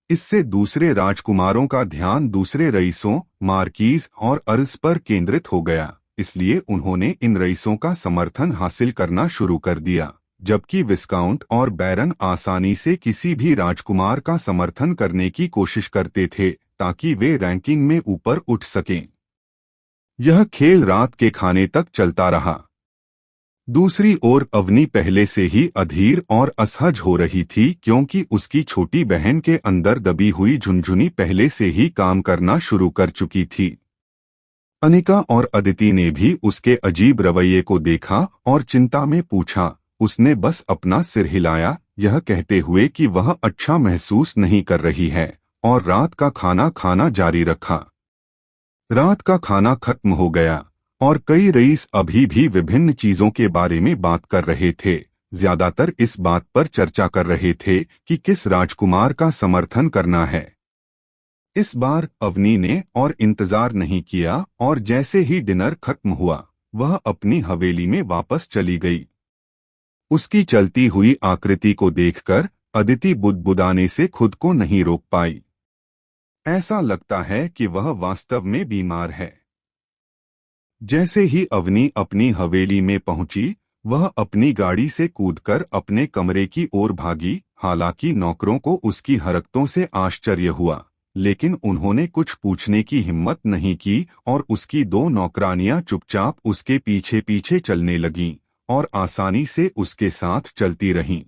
इससे दूसरे राजकुमारों का ध्यान दूसरे रईसों, मार्कीज और अर्ल्स पर केंद्रित हो गया, इसलिए उन्होंने इन रईसों का समर्थन हासिल करना शुरू कर दिया, जबकि विस्काउंट और बैरन आसानी से किसी भी राजकुमार का समर्थन करने की कोशिश करते थे ताकि वे रैंकिंग में ऊपर उठ सकें। यह खेल रात के खाने तक चलता रहा। दूसरी ओर अवनी पहले से ही अधीर और असहज हो रही थी, क्योंकि उसकी छोटी बहन के अंदर दबी हुई झुनझुनी पहले से ही काम करना शुरू कर चुकी थी। अनिका और अदिति ने भी उसके अजीब रवैये को देखा और चिंता में पूछा। उसने बस अपना सिर हिलाया, यह कहते हुए कि वह अच्छा महसूस नहीं कर रही है, और रात का खाना खाना जारी रखा। रात का खाना खत्म हो गया और कई रईस अभी भी विभिन्न चीजों के बारे में बात कर रहे थे। ज्यादातर इस बात पर चर्चा कर रहे थे कि किस राजकुमार का समर्थन करना है। इस बार अवनी ने और इंतजार नहीं किया, और जैसे ही डिनर खत्म हुआ वह अपनी हवेली में वापस चली गई। उसकी चलती हुई आकृति को देखकर अदिति बुदबुदाने से खुद को नहीं रोक पाई। ऐसा लगता है कि वह वास्तव में बीमार है। जैसे ही अवनी अपनी हवेली में पहुंची, वह अपनी गाड़ी से कूदकर अपने कमरे की ओर भागी। हालांकि नौकरों को उसकी हरकतों से आश्चर्य हुआ, लेकिन उन्होंने कुछ पूछने की हिम्मत नहीं की और उसकी दो नौकरानियां चुपचाप उसके पीछे पीछे चलने लगीं और आसानी से उसके साथ चलती रहीं।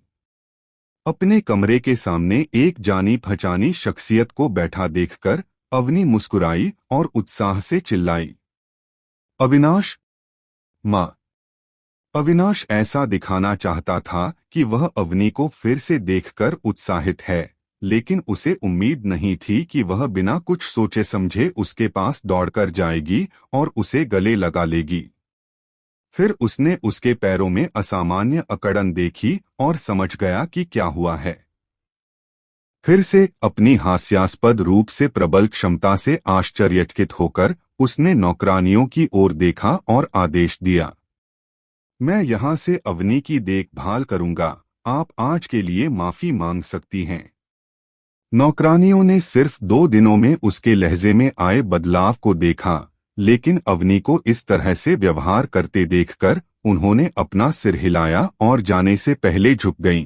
अपने कमरे के सामने एक जानी पहचानी शख्सियत को बैठा देखकर अवनी मुस्कुराई और उत्साह से चिल्लाई, अविनाश! माँ! अविनाश ऐसा दिखाना चाहता था कि वह अवनी को फिर से देखकर उत्साहित है, लेकिन उसे उम्मीद नहीं थी कि वह बिना कुछ सोचे समझे उसके पास दौड़कर जाएगी और उसे गले लगा लेगी। फिर उसने उसके पैरों में असामान्य अकड़न देखी और समझ गया कि क्या हुआ है। फिर से अपनी हास्यास्पद रूप से प्रबल क्षमता से आश्चर्यचकित होकर उसने नौकरानियों की ओर देखा और आदेश दिया, मैं यहाँ से अवनी की देखभाल करूंगा, आप आज के लिए माफी मांग सकती हैं। नौकरानियों ने सिर्फ 2 दिनों में उसके लहजे में आए बदलाव को देखा, लेकिन अवनी को इस तरह से व्यवहार करते देखकर उन्होंने अपना सिर हिलाया और जाने से पहले झुक गईं।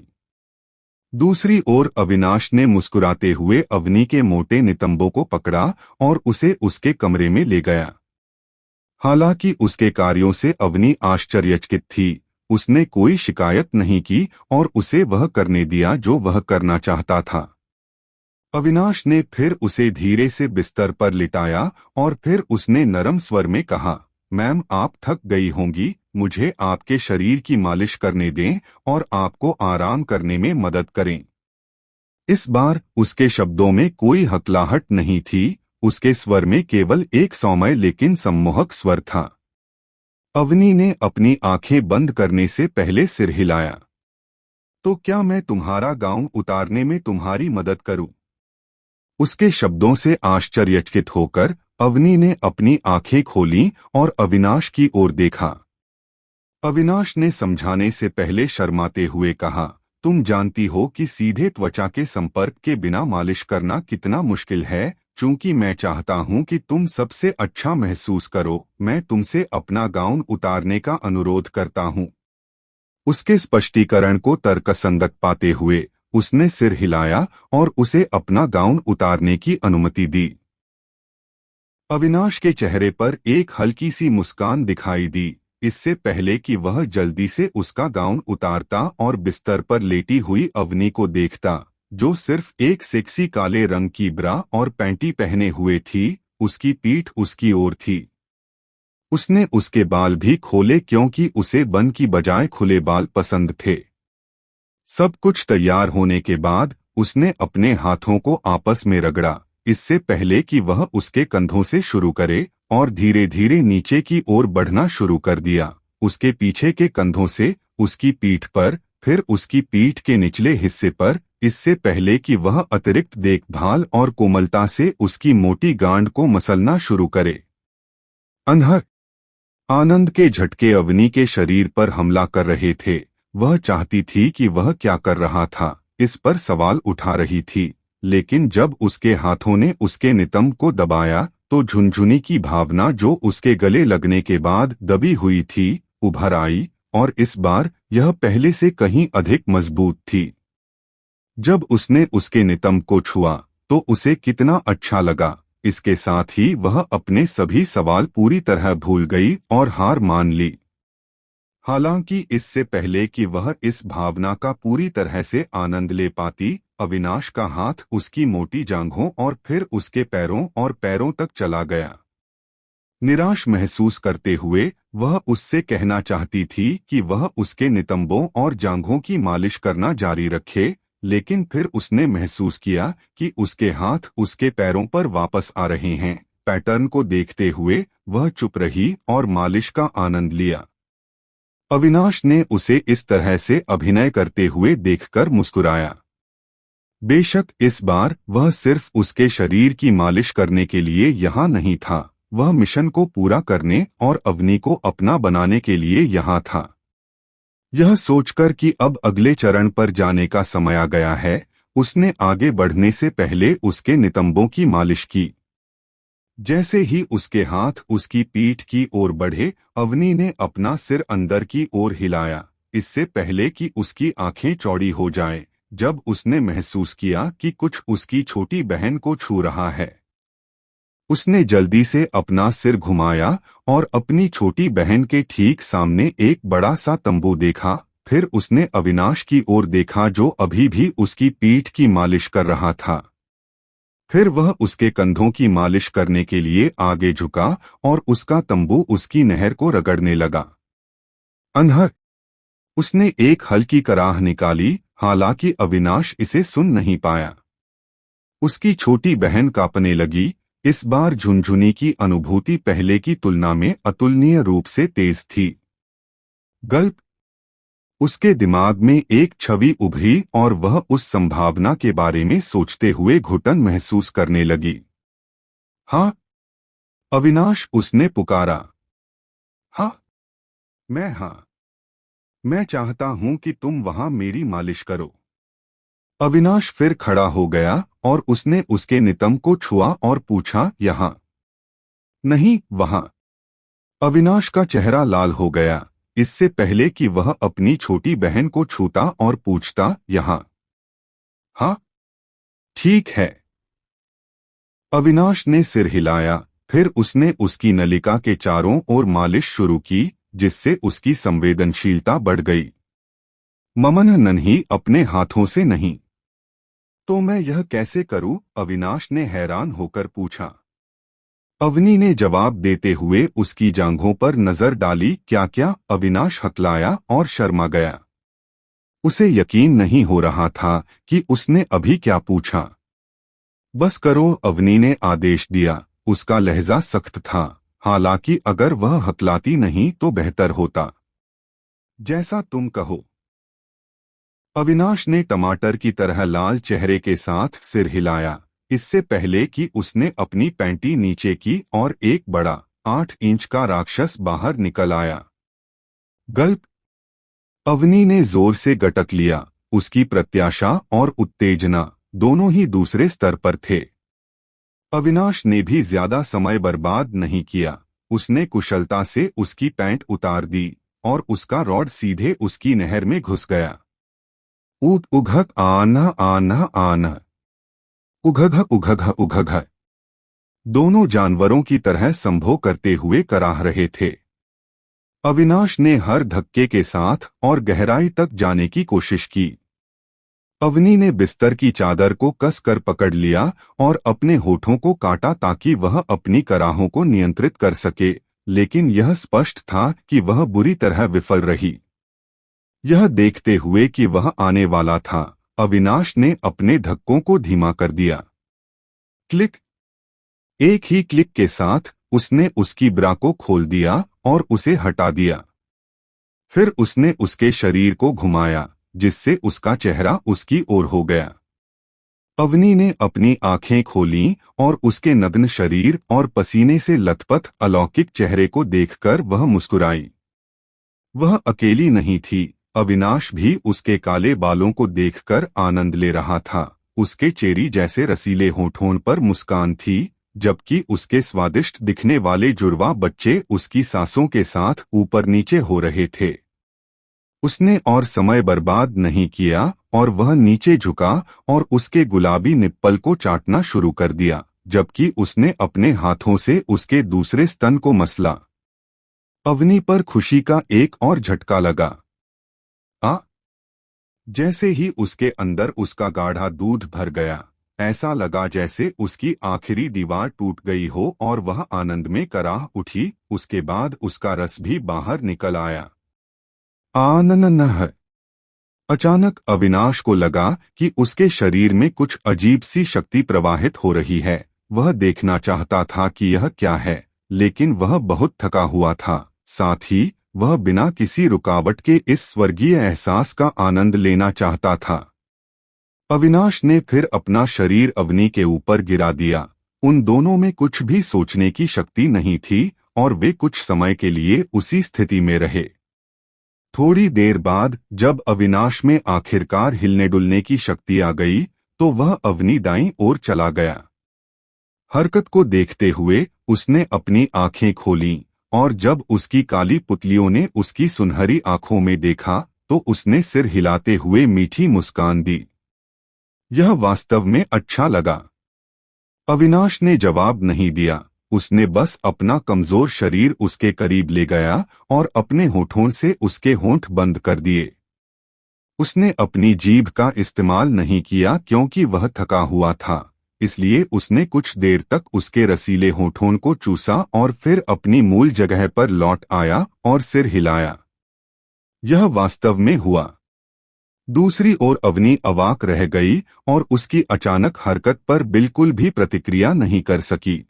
दूसरी ओर अविनाश ने मुस्कुराते हुए अवनी के मोटे नितंबों को पकड़ा और उसे उसके कमरे में ले गया। हालांकि उसके कार्यों से अवनी आश्चर्यचकित थी, उसने कोई शिकायत नहीं की और उसे वह करने दिया जो वह करना चाहता था। अविनाश ने फिर उसे धीरे से बिस्तर पर लिटाया और फिर उसने नरम स्वर में कहा, मैम, आप थक गई होंगी, मुझे आपके शरीर की मालिश करने दें और आपको आराम करने में मदद करें। इस बार उसके शब्दों में कोई हकलाहट नहीं थी, उसके स्वर में केवल एक सौम्य लेकिन सम्मोहक स्वर था। अवनी ने अपनी आंखें बंद करने से पहले सिर हिलाया, तो क्या मैं तुम्हारा गाउन उतारने में तुम्हारी मदद करूं? उसके शब्दों से आश्चर्यचकित होकर अवनी ने अपनी आंखें खोलीं और अविनाश की ओर देखा। अविनाश ने समझाने से पहले शर्माते हुए कहा, तुम जानती हो कि सीधे त्वचा के संपर्क के बिना मालिश करना कितना मुश्किल है। चूंकि मैं चाहता हूं कि तुम सबसे अच्छा महसूस करो, मैं तुमसे अपना गाउन उतारने का अनुरोध करता हूं। उसके स्पष्टीकरण को तर्कसंगत पाते हुए उसने सिर हिलाया और उसे अपना गाउन उतारने की अनुमति दी। अविनाश के चेहरे पर एक हल्की सी मुस्कान दिखाई दी, इससे पहले कि वह जल्दी से उसका गाउन उतारता और बिस्तर पर लेटी हुई अवनी को देखता, जो सिर्फ एक सेक्सी काले रंग की ब्रा और पैंटी पहने हुए थी। उसकी पीठ उसकी ओर थी। उसने उसके बाल भी खोले क्योंकि उसे बन की बजाय खुले बाल पसंद थे। सब कुछ तैयार होने के बाद उसने अपने हाथों को आपस में रगड़ा, इससे पहले कि वह उसके कंधों से शुरू करे, और धीरे धीरे नीचे की ओर बढ़ना शुरू कर दिया। उसके पीछे के कंधों से उसकी पीठ पर, फिर उसकी पीठ के निचले हिस्से पर, इससे पहले कि वह अतिरिक्त देखभाल और कोमलता से उसकी मोटी गांड को मसलना शुरू करे। अनहद आनंद के झटके अवनी के शरीर पर हमला कर रहे थे। वह चाहती थी कि वह क्या कर रहा था, इस पर सवाल उठा रही थी, लेकिन जब उसके हाथों ने उसके नितंब को दबाया तो झुनझुनी की भावना जो उसके गले लगने के बाद दबी हुई थी, उभर आई, और इस बार यह पहले से कहीं अधिक मजबूत थी। जब उसने उसके नितंब को छुआ तो उसे कितना अच्छा लगा। इसके साथ ही वह अपने सभी सवाल पूरी तरह भूल गई और हार मान ली। हालांकि इससे पहले कि वह इस भावना का पूरी तरह से आनंद ले पाती, अविनाश का हाथ उसकी मोटी जांघों और फिर उसके पैरों और पैरों तक चला गया। निराश महसूस करते हुए वह उससे कहना चाहती थी कि वह उसके नितंबों और जांघों की मालिश करना जारी रखे, लेकिन फिर उसने महसूस किया कि उसके हाथ उसके पैरों पर वापस आ रहे हैं। पैटर्न को देखते हुए वह चुप रही और मालिश का आनंद लिया। अविनाश ने उसे इस तरह से अभिनय करते हुए देखकर मुस्कुराया। बेशक इस बार वह सिर्फ उसके शरीर की मालिश करने के लिए यहाँ नहीं था, वह मिशन को पूरा करने और अवनी को अपना बनाने के लिए यहाँ था। यह सोचकर कि अब अगले चरण पर जाने का समय आ गया है, उसने आगे बढ़ने से पहले उसके नितंबों की मालिश की। जैसे ही उसके हाथ उसकी पीठ की ओर बढ़े, अवनी ने अपना सिर अंदर की ओर हिलाया, इससे पहले कि उसकी आंखें चौड़ी हो जाएं। जब उसने महसूस किया कि कुछ उसकी छोटी बहन को छू रहा है, उसने जल्दी से अपना सिर घुमाया और अपनी छोटी बहन के ठीक सामने एक बड़ा सा तंबू देखा। फिर उसने अविनाश की ओर देखा जो अभी भी उसकी पीठ की मालिश कर रहा था। फिर वह उसके कंधों की मालिश करने के लिए आगे झुका और उसका तंबू उसकी नहर को रगड़ने लगा। अनहर उसने एक हल्की कराह निकाली, हालांकि अविनाश इसे सुन नहीं पाया। उसकी छोटी बहन कांपने लगी। इस बार झुनझुनी की अनुभूति पहले की तुलना में अतुलनीय रूप से तेज थी। गल्प। उसके दिमाग में एक छवि उभरी और वह उस संभावना के बारे में सोचते हुए घुटन महसूस करने लगी। हाँ अविनाश, उसने पुकारा। हाँ मैं चाहता हूं कि तुम वहां मेरी मालिश करो। अविनाश फिर खड़ा हो गया और उसने उसके नितंब को छुआ और पूछा, यहाँ नहीं, वहां। अविनाश का चेहरा लाल हो गया। इससे पहले कि वह अपनी छोटी बहन को छूता और पूछता, यहाँ। हाँ ठीक है। अविनाश ने सिर हिलाया। फिर उसने उसकी नलिका के चारों ओर मालिश शुरू की, जिससे उसकी संवेदनशीलता बढ़ गई। ममन नन्ही, अपने हाथों से नहीं। तो मैं यह कैसे करूं? अविनाश ने हैरान होकर पूछा। अवनी ने जवाब देते हुए उसकी जांघों पर नजर डाली। क्या क्या? अविनाश हकलाया और शर्मा गया। उसे यकीन नहीं हो रहा था कि उसने अभी क्या पूछा। बस करो, अवनी ने आदेश दिया। उसका लहजा सख्त था, हालांकि अगर वह हकलाती नहीं तो बेहतर होता। जैसा तुम कहो। अविनाश ने टमाटर की तरह लाल चेहरे के साथ सिर हिलाया, इससे पहले कि उसने अपनी पैंटी नीचे की और एक बड़ा 8 इंच का राक्षस बाहर निकल आया। गल्प। अवनी ने जोर से गटक लिया। उसकी प्रत्याशा और उत्तेजना दोनों ही दूसरे स्तर पर थे। अविनाश ने भी ज्यादा समय बर्बाद नहीं किया। उसने कुशलता से उसकी पैंट उतार दी और उसका रॉड सीधे उसकी नहर में घुस गया। उघघ आना आना आना, उघघ उघघ उघघ। दोनों जानवरों की तरह संभोग करते हुए कराह रहे थे। अविनाश ने हर धक्के के साथ और गहराई तक जाने की कोशिश की। अवनी ने बिस्तर की चादर को कसकर पकड़ लिया और अपने होठों को काटा ताकि वह अपनी कराहों को नियंत्रित कर सके, लेकिन यह स्पष्ट था कि वह बुरी तरह विफल रही। यह देखते हुए कि वह आने वाला था, अविनाश ने अपने धक्कों को धीमा कर दिया। क्लिक। एक ही क्लिक के साथ उसने उसकी ब्रा को खोल दिया और उसे हटा दिया। फिर उसने उसके शरीर को घुमाया, जिससे उसका चेहरा उसकी ओर हो गया। अवनी ने अपनी आंखें खोलीं और उसके नग्न शरीर और पसीने से लथपथ अलौकिक चेहरे को देखकर वह मुस्कुराई। वह अकेली नहीं थी। अविनाश भी उसके काले बालों को देखकर आनंद ले रहा था। उसके चेरी जैसे रसीले होठों पर मुस्कान थी, जबकि उसके स्वादिष्ट दिखने वाले जुड़वा बच्चे उसकी सांसों के साथ ऊपर नीचे हो रहे थे। उसने और समय बर्बाद नहीं किया और वह नीचे झुका और उसके गुलाबी निप्पल को चाटना शुरू कर दिया, जबकि उसने अपने हाथों से उसके दूसरे स्तन को मसला। अवनी पर खुशी का एक और झटका लगा। जैसे ही उसके अंदर उसका गाढ़ा दूध भर गया, ऐसा लगा जैसे उसकी आखिरी दीवार टूट गई हो और वह आनंद में कराह उठी। उसके बाद उसका रस भी बाहर निकल आया। आनन्नह। अचानक अविनाश को लगा कि उसके शरीर में कुछ अजीब सी शक्ति प्रवाहित हो रही है। वह देखना चाहता था कि यह क्या है, लेकिन वह बहुत थका हुआ था। साथ ही वह बिना किसी रुकावट के इस स्वर्गीय एहसास का आनंद लेना चाहता था। अविनाश ने फिर अपना शरीर अवनी के ऊपर गिरा दिया। उन दोनों में कुछ भी सोचने की शक्ति नहीं थी और वे कुछ समय के लिए उसी स्थिति में रहे। थोड़ी देर बाद जब अविनाश में आखिरकार हिलने डुलने की शक्ति आ गई, तो वह अवनी दाईं ओर चला गया। हरकत को देखते हुए उसने अपनी आंखें खोलीं और जब उसकी काली पुतलियों ने उसकी सुनहरी आंखों में देखा तो उसने सिर हिलाते हुए मीठी मुस्कान दी। यह वास्तव में अच्छा लगा। अविनाश ने जवाब नहीं दिया। उसने बस अपना कमजोर शरीर उसके करीब ले गया और अपने होठों से उसके होंठ बंद कर दिए। उसने अपनी जीभ का इस्तेमाल नहीं किया क्योंकि वह थका हुआ था, इसलिए उसने कुछ देर तक उसके रसीले होठों को चूसा और फिर अपनी मूल जगह पर लौट आया और सिर हिलाया। यह वास्तव में हुआ। दूसरी ओर अवनी अवाक रह गई और उसकी अचानक हरकत पर बिल्कुल भी प्रतिक्रिया नहीं कर सकी।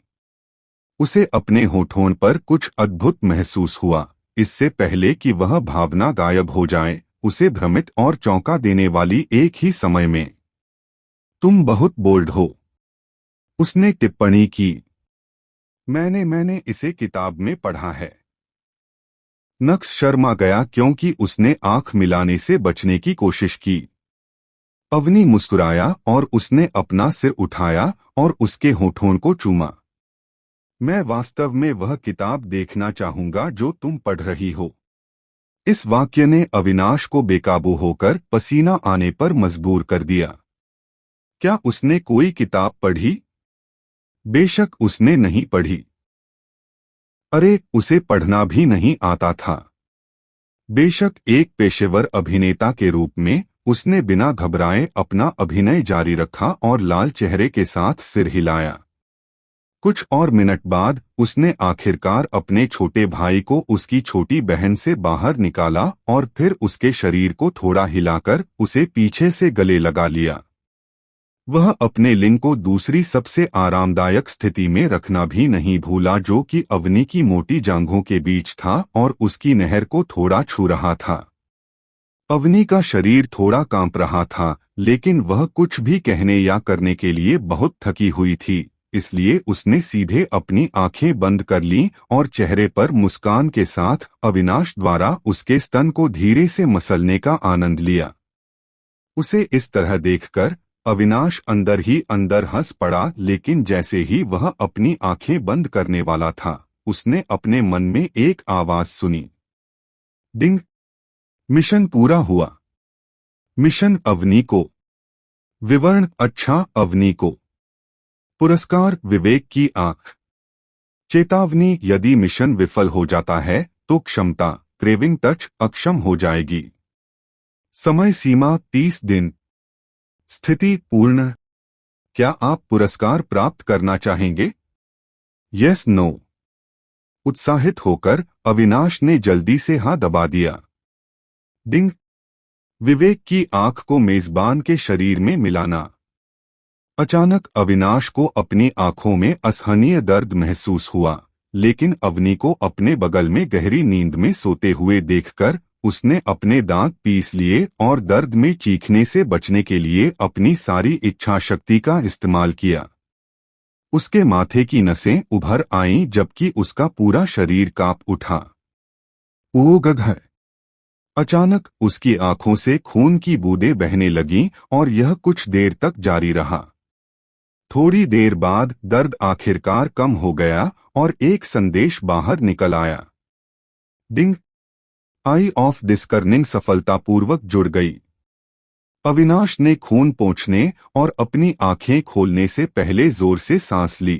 उसे अपने होठों पर कुछ अद्भुत महसूस हुआ। इससे पहले कि वह भावना गायब हो जाए, उसे भ्रमित और चौंका देने वाली एक ही समय में। तुम बहुत बोल्ड हो, उसने टिप्पणी की। मैंने इसे किताब में पढ़ा है। नक्स शर्मा गया क्योंकि उसने आंख मिलाने से बचने की कोशिश की। अवनी मुस्कुराया और उसने अपना सिर उठाया और उसके होठों को चूमा। मैं वास्तव में वह किताब देखना चाहूंगा जो तुम पढ़ रही हो। इस वाक्य ने अविनाश को बेकाबू होकर पसीना आने पर मजबूर कर दिया। क्या उसने कोई किताब पढ़ी? बेशक उसने नहीं पढ़ी। अरे, उसे पढ़ना भी नहीं आता था। बेशक एक पेशेवर अभिनेता के रूप में उसने बिना घबराए अपना अभिनय जारी रखा और लाल चेहरे के साथ सिर हिलाया। कुछ और मिनट बाद उसने आखिरकार अपने छोटे भाई को उसकी छोटी बहन से बाहर निकाला और फिर उसके शरीर को थोड़ा हिलाकर उसे पीछे से गले लगा लिया। वह अपने लिंग को दूसरी सबसे आरामदायक स्थिति में रखना भी नहीं भूला, जो कि अवनी की मोटी जांघों के बीच था और उसकी नहर को थोड़ा छू रहा था। अवनी का शरीर थोड़ा कांप रहा था, लेकिन वह कुछ भी कहने या करने के लिए बहुत थकी हुई थी, इसलिए उसने सीधे अपनी आंखें बंद कर लीं और चेहरे पर मुस्कान के साथ अविनाश द्वारा उसके स्तन को धीरे से मसलने का आनंद लिया। उसे इस तरह देखकर अविनाश अंदर ही अंदर हंस पड़ा, लेकिन जैसे ही वह अपनी आंखें बंद करने वाला था, उसने अपने मन में एक आवाज सुनी। डिंग! मिशन पूरा हुआ। मिशन अवनी को। विवरण: अच्छा, अवनी को। पुरस्कार: विवेक की आंख। चेतावनी: यदि मिशन विफल हो जाता है तो क्षमता क्रेविंग टच अक्षम हो जाएगी। समय सीमा 30 दिन। स्थिति पूर्ण। क्या आप पुरस्कार प्राप्त करना चाहेंगे? Yes no. उत्साहित होकर अविनाश ने जल्दी से हाँ दबा दिया। डिंग! विवेक की आंख को मेजबान के शरीर में मिलाना। अचानक अविनाश को अपनी आंखों में असहनीय दर्द महसूस हुआ, लेकिन अवनी को अपने बगल में गहरी नींद में सोते हुए देखकर उसने अपने दांत पीस लिए और दर्द में चीखने से बचने के लिए अपनी सारी इच्छा शक्ति का इस्तेमाल किया। उसके माथे की नसें उभर आईं जबकि उसका पूरा शरीर कांप उठा। ओ गगह! अचानक उसकी आंखों से खून की बूंदें बहने लगीं और यह कुछ देर तक जारी रहा। थोड़ी देर बाद दर्द आखिरकार कम हो गया और एक संदेश बाहर निकल आया। डिंग! आई ऑफ डिस्कर्निंग सफलतापूर्वक जुड़ गई। अविनाश ने खून पोंछने और अपनी आंखें खोलने से पहले जोर से सांस ली।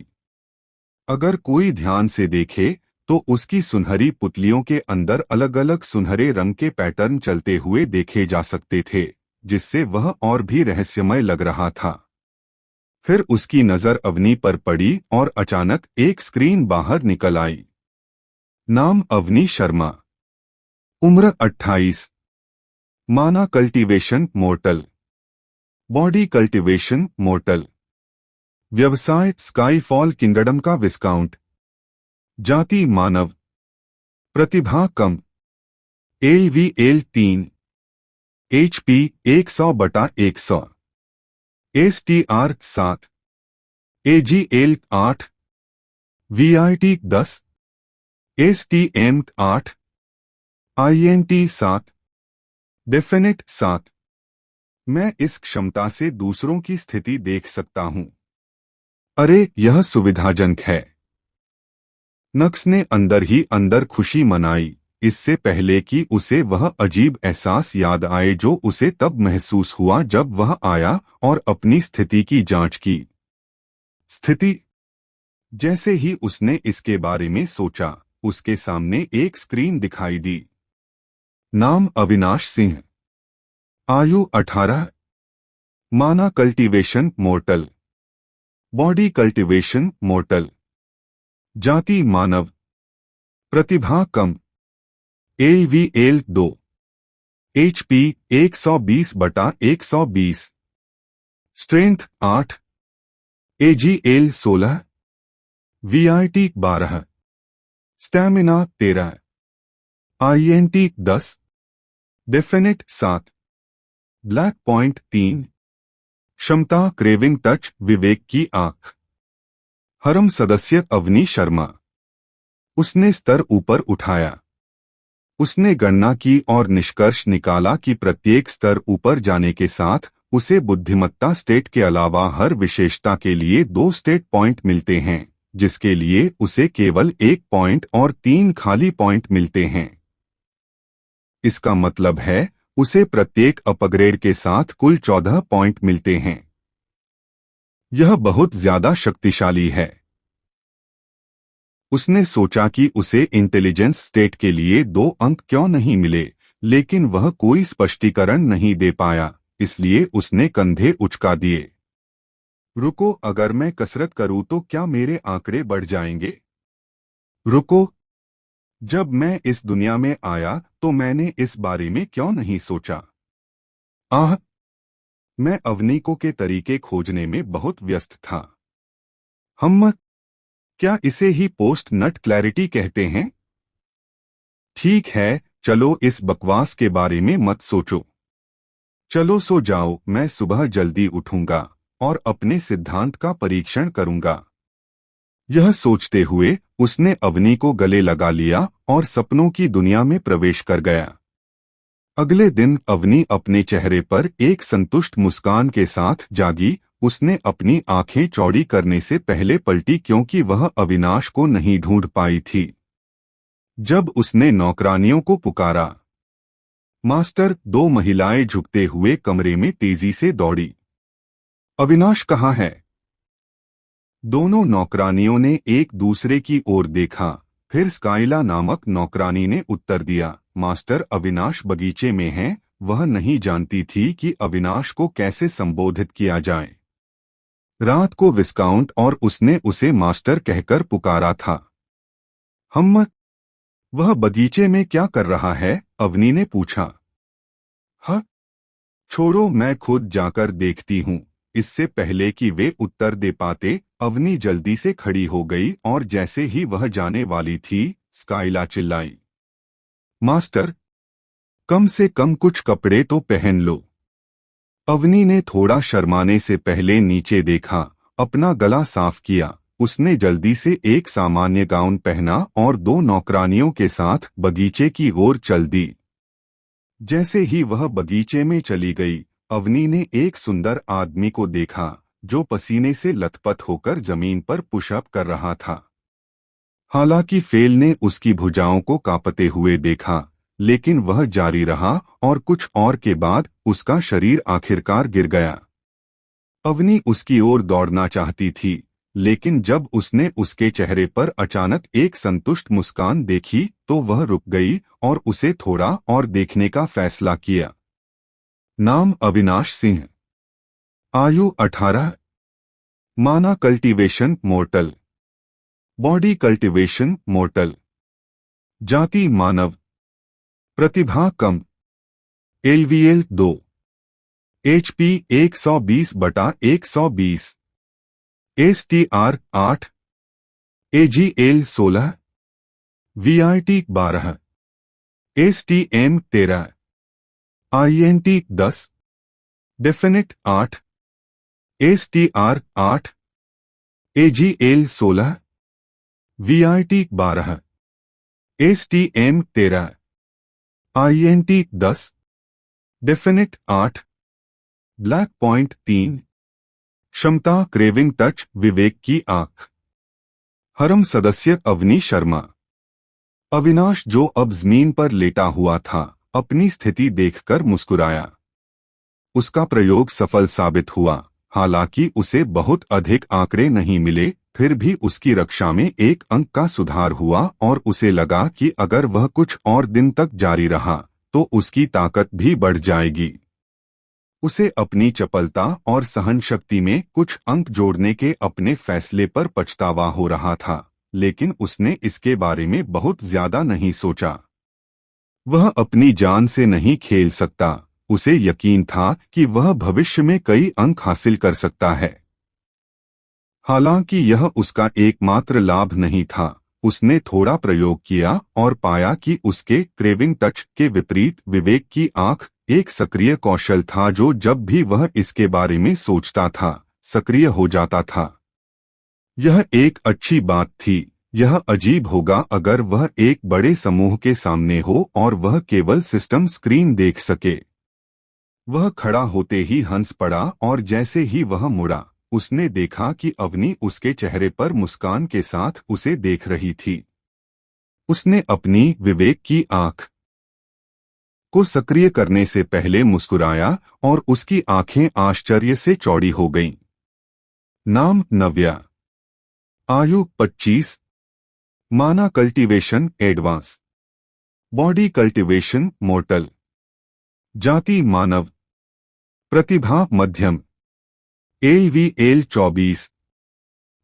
अगर कोई ध्यान से देखे तो उसकी सुनहरी पुतलियों के अंदर अलग अलग सुनहरे रंग के पैटर्न चलते हुए देखे जा सकते थे, जिससे वह और भी रहस्यमय लग रहा था। फिर उसकी नजर अवनी पर पड़ी और अचानक एक स्क्रीन बाहर निकल आई। नाम: अवनी शर्मा। उम्र: 28। माना: cultivation mortar. Body: cultivation mortar. व्यवसाय: स्काईफॉल किंगडम का विस्काउंट। जाति: मानव। प्रतिभा: कम। AVL 3। HP 100/100। STR 7। AGL 8। VIT 10। STM 8। INT 7। Definite 7। मैं इस क्षमता से दूसरों की स्थिति देख सकता हूं। अरे यह सुविधाजनक है। नक्स ने अंदर ही अंदर खुशी मनाई, इससे पहले कि उसे वह अजीब एहसास याद आए जो उसे तब महसूस हुआ जब वह आया और अपनी स्थिति की जांच की। स्थिति। जैसे ही उसने इसके बारे में सोचा, उसके सामने एक स्क्रीन दिखाई दी। नाम अविनाश सिंह। आयु 18। माना cultivation mortar. Body cultivation mortar. जाति मानव। प्रतिभा कम। AVL 2। HP 120/120। Strength 8। AGL 16। VIT 12। Stamina 13। INT 10। Definite 7। Black point 3। क्षमता क्रेविंग टच विवेक की आंख। हरम सदस्य अवनी शर्मा। उसने स्तर ऊपर उठाया। उसने गणना की और निष्कर्ष निकाला कि प्रत्येक स्तर ऊपर जाने के साथ उसे बुद्धिमत्ता स्टेट के अलावा हर विशेषता के लिए 2 स्टेट पॉइंट मिलते हैं, जिसके लिए उसे केवल 1 पॉइंट और 3 खाली पॉइंट मिलते हैं। इसका मतलब है उसे प्रत्येक अपग्रेड के साथ कुल 14 पॉइंट मिलते हैं। यह बहुत ज्यादा शक्तिशाली है। उसने सोचा कि उसे इंटेलिजेंस स्टेट के लिए 2 अंक क्यों नहीं मिले, लेकिन वह कोई स्पष्टीकरण नहीं दे पाया, इसलिए उसने कंधे उचका दिए। रुको, अगर मैं कसरत करूं तो क्या मेरे आंकड़े बढ़ जाएंगे? रुको, जब मैं इस दुनिया में आया तो मैंने इस बारे में क्यों नहीं सोचा? आह, मैं अवनीको के तरीके खोजने में बहुत व्यस्त था। क्या इसे ही पोस्ट नट क्लैरिटी कहते हैं? ठीक है, चलो इस बकवास के बारे में मत सोचो। चलो सो जाओ, मैं सुबह जल्दी उठूंगा और अपने सिद्धांत का परीक्षण करूंगा। यह सोचते हुए उसने अवनी को गले लगा लिया और सपनों की दुनिया में प्रवेश कर गया। अगले दिन अवनी अपने चेहरे पर एक संतुष्ट मुस्कान के साथ जागी। उसने अपनी आंखें चौड़ी करने से पहले पलटी क्योंकि वह अविनाश को नहीं ढूंढ पाई थी। जब उसने नौकरानियों को पुकारा, मास्टर, 2 महिलाएं झुकते हुए कमरे में तेजी से दौड़ी। अविनाश कहाँ है? दोनों नौकरानियों ने एक दूसरे की ओर देखा। फिर स्काइला नामक नौकरानी ने उत्तर दिया, मास्टर, अविनाश बगीचे में है। वह नहीं जानती थी कि अविनाश को कैसे संबोधित किया जाए। रात को विस्काउंट और उसने उसे मास्टर कहकर पुकारा था। वह बगीचे में क्या कर रहा है? अवनी ने पूछा। छोड़ो, मैं खुद जाकर देखती हूँ। इससे पहले कि वे उत्तर दे पाते, अवनी जल्दी से खड़ी हो गई और जैसे ही वह जाने वाली थी, स्काइला चिल्लाई, मास्टर, कम से कम कुछ कपड़े तो पहन लो। अवनी ने थोड़ा शर्माने से पहले नीचे देखा, अपना गला साफ किया। उसने जल्दी से एक सामान्य गाउन पहना और 2 नौकरानियों के साथ बगीचे की ओर चल दी। जैसे ही वह बगीचे में चली गई, अवनी ने एक सुंदर आदमी को देखा जो पसीने से लथपथ होकर जमीन पर पुशअप कर रहा था। हालांकि फेल ने उसकी भुजाओं को कांपते हुए देखा, लेकिन वह जारी रहा और कुछ और के बाद उसका शरीर आखिरकार गिर गया। अवनी उसकी ओर दौड़ना चाहती थी, लेकिन जब उसने उसके चेहरे पर अचानक एक संतुष्ट मुस्कान देखी तो वह रुक गई और उसे थोड़ा और देखने का फैसला किया। नाम अविनाश सिंह। आयु 18। माना cultivation mortar. Body cultivation mortar. जाति मानव। प्रतिभा कम। AVL 2। HP 120/120। STR 8। AGL 16। VIT 12। STM 13। INT 10। Definite 8। STR 8। AGL 16। VIT 12। STM 13। INT 10। Definite 8। Black point 3। क्षमता, क्रेविंग टच, विवेक की आंख। हरम सदस्य अवनी शर्मा। अविनाश, जो अब जमीन पर लेटा हुआ था, अपनी स्थिति देखकर मुस्कुराया। उसका प्रयोग सफल साबित हुआ। हालांकि उसे बहुत अधिक आंकड़े नहीं मिले, फिर भी उसकी रक्षा में 1 अंक का सुधार हुआ और उसे लगा कि अगर वह कुछ और दिन तक जारी रहा तो उसकी ताकत भी बढ़ जाएगी। उसे अपनी चपलता और सहनशक्ति में कुछ अंक जोड़ने के अपने फैसले पर पछतावा हो रहा था, लेकिन उसने इसके बारे में बहुत ज्यादा नहीं सोचा। वह अपनी जान से नहीं खेल सकता। उसे यकीन था कि वह भविष्य में कई अंक हासिल कर सकता है। हालांकि यह उसका एकमात्र लाभ नहीं था। उसने थोड़ा प्रयोग किया और पाया कि उसके क्रेविंग टच के विपरीत विवेक की आंख एक सक्रिय कौशल था, जो जब भी वह इसके बारे में सोचता था, सक्रिय हो जाता था। यह एक अच्छी बात थी। यह अजीब होगा अगर वह एक बड़े समूह के सामने हो और वह केवल सिस्टम स्क्रीन देख सके। वह खड़ा होते ही हंस पड़ा और जैसे ही वह मुड़ा, उसने देखा कि अवनी उसके चेहरे पर मुस्कान के साथ उसे देख रही थी। उसने अपनी विवेक की आंख को सक्रिय करने से पहले मुस्कुराया और उसकी आंखें आश्चर्य से चौड़ी हो गईं। नाम नव्या। आयु 25। माना cultivation advance. Body cultivation mortar. जाति मानव। प्रतिभा मध्यम। AVL 24।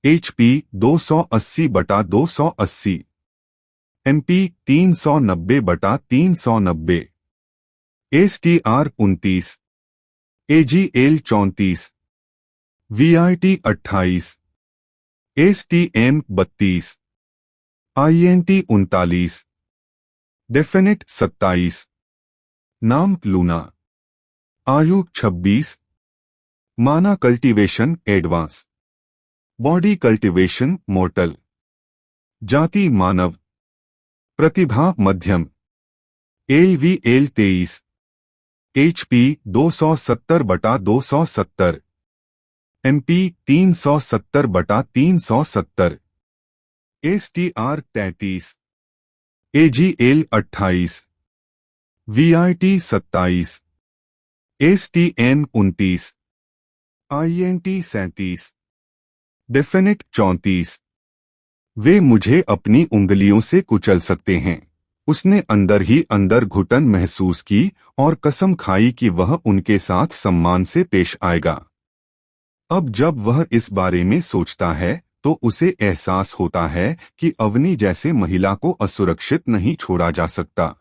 HP 280/280। MP 390/390। STR 29। AGL 34। VIT 28। STM 32। INT 39। Definite 27। नाम लूना। आयु 26। माना cultivation advance. Body cultivation mortar. जाति मानव। प्रतिभा मध्यम। AVL 23। HP 270/270। MP 370/370। STR 33। AGL 28। VIT 27। STM 29। INT 37। Definite 34। वे मुझे अपनी उंगलियों से कुचल सकते हैं। उसने अंदर ही अंदर घुटन महसूस की और कसम खाई कि वह उनके साथ सम्मान से पेश आएगा। अब जब वह इस बारे में सोचता है तो उसे एहसास होता है कि अवनी जैसे महिला को असुरक्षित नहीं छोड़ा जा सकता।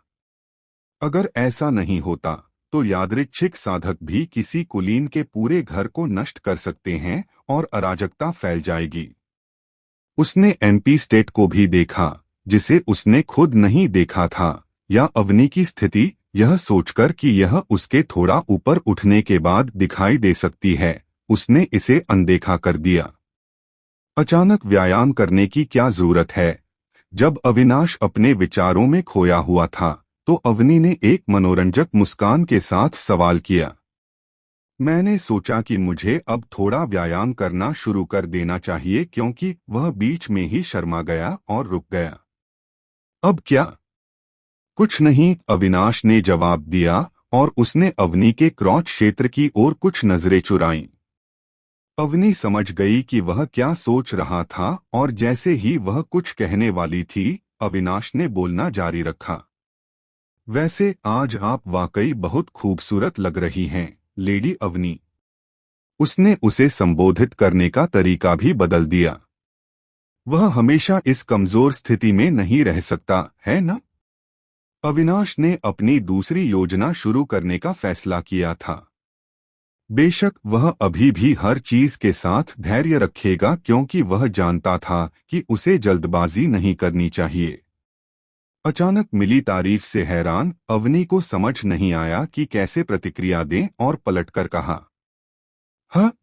अगर ऐसा नहीं होता तो यादृच्छिक साधक भी किसी कुलीन के पूरे घर को नष्ट कर सकते हैं और अराजकता फैल जाएगी। उसने MP स्टेट को भी देखा, जिसे उसने खुद नहीं देखा था, या अवनी की स्थिति, यह सोचकर कि यह उसके थोड़ा ऊपर उठने के बाद दिखाई दे सकती है, उसने इसे अनदेखा कर दिया। अचानक व्यायाम करने की क्या जरूरत है? जब अविनाश अपने विचारों में खोया हुआ था तो अवनी ने एक मनोरंजक मुस्कान के साथ सवाल किया। मैंने सोचा कि मुझे अब थोड़ा व्यायाम करना शुरू कर देना चाहिए, क्योंकि वह बीच में ही शर्मा गया और रुक गया। अब क्या? कुछ नहीं, अविनाश ने जवाब दिया और उसने अवनी के क्रॉच क्षेत्र की ओर कुछ नजरें चुराईं। अवनी समझ गई कि वह क्या सोच रहा था और जैसे ही वह कुछ कहने वाली थी, अविनाश ने बोलना जारी रखा। वैसे आज आप वाकई बहुत खूबसूरत लग रही हैं, लेडी अवनी। उसने उसे संबोधित करने का तरीका भी बदल दिया। वह हमेशा इस कमजोर स्थिति में नहीं रह सकता, है ना? अविनाश ने अपनी दूसरी योजना शुरू करने का फैसला किया था। बेशक वह अभी भी हर चीज के साथ धैर्य रखेगा, क्योंकि वह जानता था कि उसे जल्दबाजी नहीं करनी चाहिए। अचानक मिली तारीफ से हैरान अवनी को समझ नहीं आया कि कैसे प्रतिक्रिया दें और पलटकर कहा, हाँ,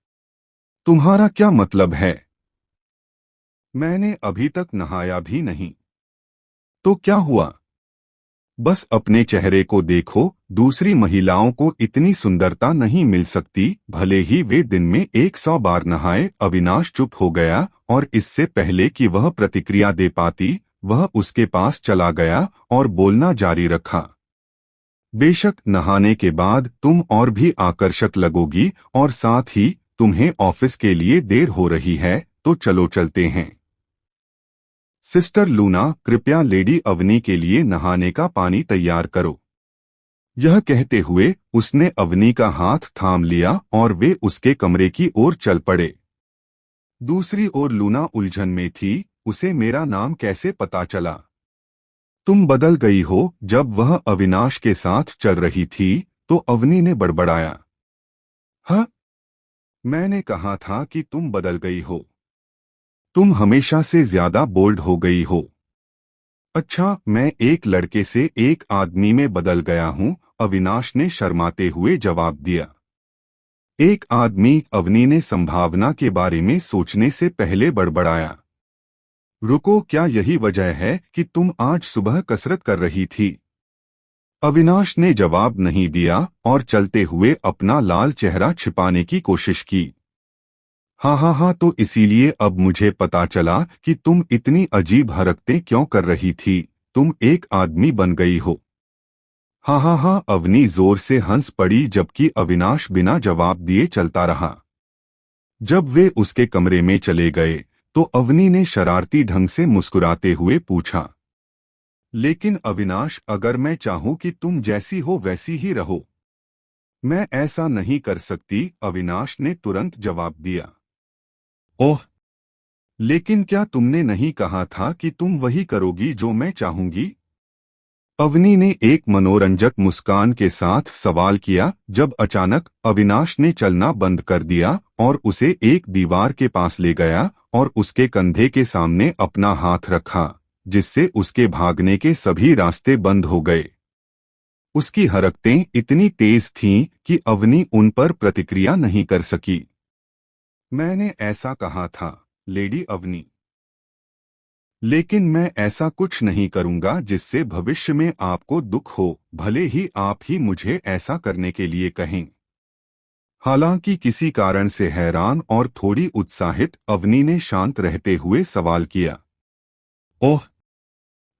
तुम्हारा क्या मतलब है? मैंने अभी तक नहाया भी नहीं। तो क्या हुआ? बस अपने चेहरे को देखो, दूसरी महिलाओं को इतनी सुंदरता नहीं मिल सकती, भले ही वे दिन में 100 बार नहाए। अविनाश चुप हो गया और इससे पहले कि वह प्रतिक्रिया दे पाती, वह उसके पास चला गया और बोलना जारी रखा। बेशक नहाने के बाद तुम और भी आकर्षक लगोगी और साथ ही तुम्हें ऑफिस के लिए देर हो रही है, तो चलो चलते हैं। सिस्टर लूना, कृपया लेडी अवनी के लिए नहाने का पानी तैयार करो। यह कहते हुए उसने अवनी का हाथ थाम लिया और वे उसके कमरे की ओर चल पड़े। दूसरी ओर लूना उलझन में थी, उसे मेरा नाम कैसे पता चला? तुम बदल गई हो। जब वह अविनाश के साथ चल रही थी तो अवनी ने बड़बड़ाया। हाँ, मैंने कहा था कि तुम बदल गई हो। तुम हमेशा से ज्यादा बोल्ड हो गई हो। अच्छा, मैं एक लड़के से एक आदमी में बदल गया हूँ, अविनाश ने शर्माते हुए जवाब दिया। एक आदमी? अवनी ने संभावना के बारे में सोचने से पहले बड़बड़ाया। रुको, क्या यही वजह है कि तुम आज सुबह कसरत कर रही थी? अविनाश ने जवाब नहीं दिया और चलते हुए अपना लाल चेहरा छिपाने की कोशिश की। हाँ, तो इसीलिए अब मुझे पता चला कि तुम इतनी अजीब हरकतें क्यों कर रही थी। तुम एक आदमी बन गई हो। हाँ, अवनी जोर से हंस पड़ी जबकि अविनाश बिना जवाब दिए चलता रहा। जब वे उसके कमरे में चले गए तो अवनी ने शरारती ढंग से मुस्कुराते हुए पूछा, लेकिन अविनाश, अगर मैं चाहूं कि तुम जैसी हो वैसी ही रहो? मैं ऐसा नहीं कर सकती, अविनाश ने तुरंत जवाब दिया। ओह, लेकिन क्या तुमने नहीं कहा था कि तुम वही करोगी जो मैं चाहूंगी? अवनी ने एक मनोरंजक मुस्कान के साथ सवाल किया, जब अचानक अविनाश ने चलना बंद कर दिया और उसे एक दीवार के पास ले गया और उसके कंधे के सामने अपना हाथ रखा, जिससे उसके भागने के सभी रास्ते बंद हो गए। उसकी हरकतें इतनी तेज थीं कि अवनी उन पर प्रतिक्रिया नहीं कर सकी। मैंने ऐसा कहा था, लेडी अवनी। लेकिन मैं ऐसा कुछ नहीं करूंगा जिससे भविष्य में आपको दुख हो, भले ही आप ही मुझे ऐसा करने के लिए कहें। हालांकि किसी कारण से हैरान और थोड़ी उत्साहित, अवनी ने शांत रहते हुए सवाल किया। ओह,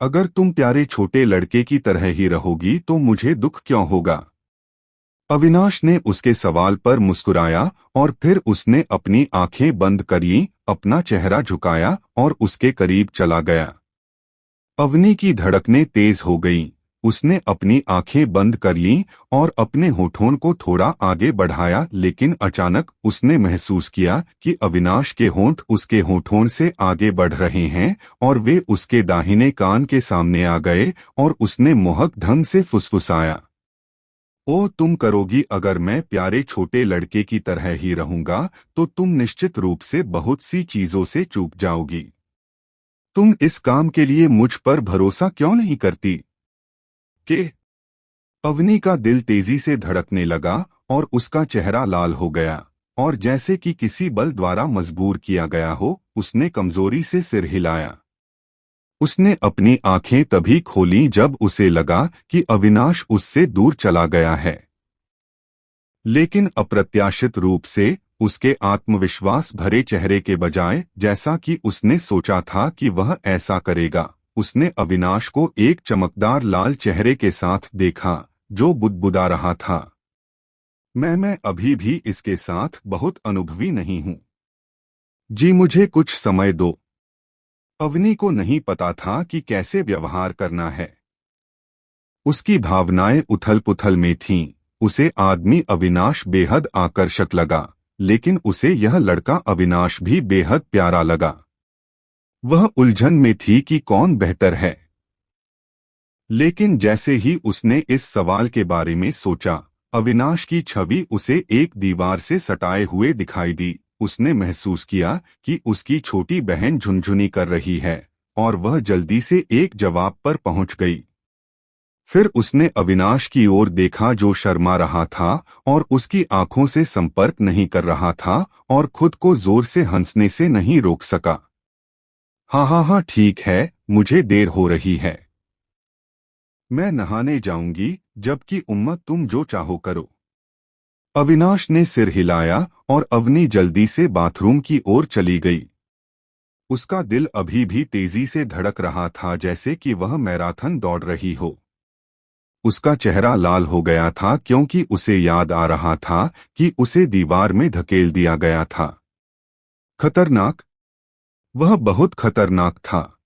अगर तुम प्यारे छोटे लड़के की तरह ही रहोगी तो मुझे दुख क्यों होगा? अविनाश ने उसके सवाल पर मुस्कुराया और फिर उसने अपनी आंखें बंद करीं, अपना चेहरा झुकाया और उसके करीब चला गया। अवनी की धड़कनें तेज हो गईं। उसने अपनी आंखें बंद कर लीं और अपने होठों को थोड़ा आगे बढ़ाया, लेकिन अचानक उसने महसूस किया कि अविनाश के होंठ उसके होठों से आगे बढ़ रहे हैं और वे उसके दाहिने कान के सामने आ गए और उसने मोहक ढंग से फुसफुसाया, ओ तुम करोगी? अगर मैं प्यारे छोटे लड़के की तरह ही रहूंगा तो तुम निश्चित रूप से बहुत सी चीजों से चूक जाओगी। तुम इस काम के लिए मुझ पर भरोसा क्यों नहीं करती? के अवनी का दिल तेजी से धड़कने लगा और उसका चेहरा लाल हो गया और जैसे कि किसी बल द्वारा मजबूर किया गया हो, उसने कमजोरी से सिर हिलाया। उसने अपनी आंखें तभी खोलीं जब उसे लगा कि अविनाश उससे दूर चला गया है। लेकिन अप्रत्याशित रूप से उसके आत्मविश्वास भरे चेहरे के बजाय, जैसा कि उसने सोचा था कि वह ऐसा करेगा, उसने अविनाश को एक चमकदार लाल चेहरे के साथ देखा जो बुदबुदा रहा था। मैं अभी भी इसके साथ बहुत अनुभवी नहीं हूं। जी, मुझे कुछ समय दो। अवनी को नहीं पता था कि कैसे व्यवहार करना है। उसकी भावनाएं उथल-पुथल में थीं। उसे आदमी अविनाश बेहद आकर्षक लगा, लेकिन उसे यह लड़का अविनाश भी बेहद प्यारा लगा। वह उलझन में थी कि कौन बेहतर है। लेकिन जैसे ही उसने इस सवाल के बारे में सोचा, अविनाश की छवि उसे एक दीवार से सटाए हुए दिखाई दी। उसने महसूस किया कि उसकी छोटी बहन झुनझुनी कर रही है और वह जल्दी से एक जवाब पर पहुंच गई। फिर उसने अविनाश की ओर देखा जो शर्मा रहा था और उसकी आंखों से संपर्क नहीं कर रहा था और खुद को जोर से हंसने से नहीं रोक सका। हाँ, ठीक है, मुझे देर हो रही है। मैं नहाने जाऊंगी, जबकि उम्मा तुम जो चाहो करो। अविनाश ने सिर हिलाया और अवनी जल्दी से बाथरूम की ओर चली गई। उसका दिल अभी भी तेजी से धड़क रहा था, जैसे कि वह मैराथन दौड़ रही हो। उसका चेहरा लाल हो गया था क्योंकि उसे याद आ रहा था कि उसे दीवार में धकेल दिया गया था। खतरनाक, वह बहुत खतरनाक था।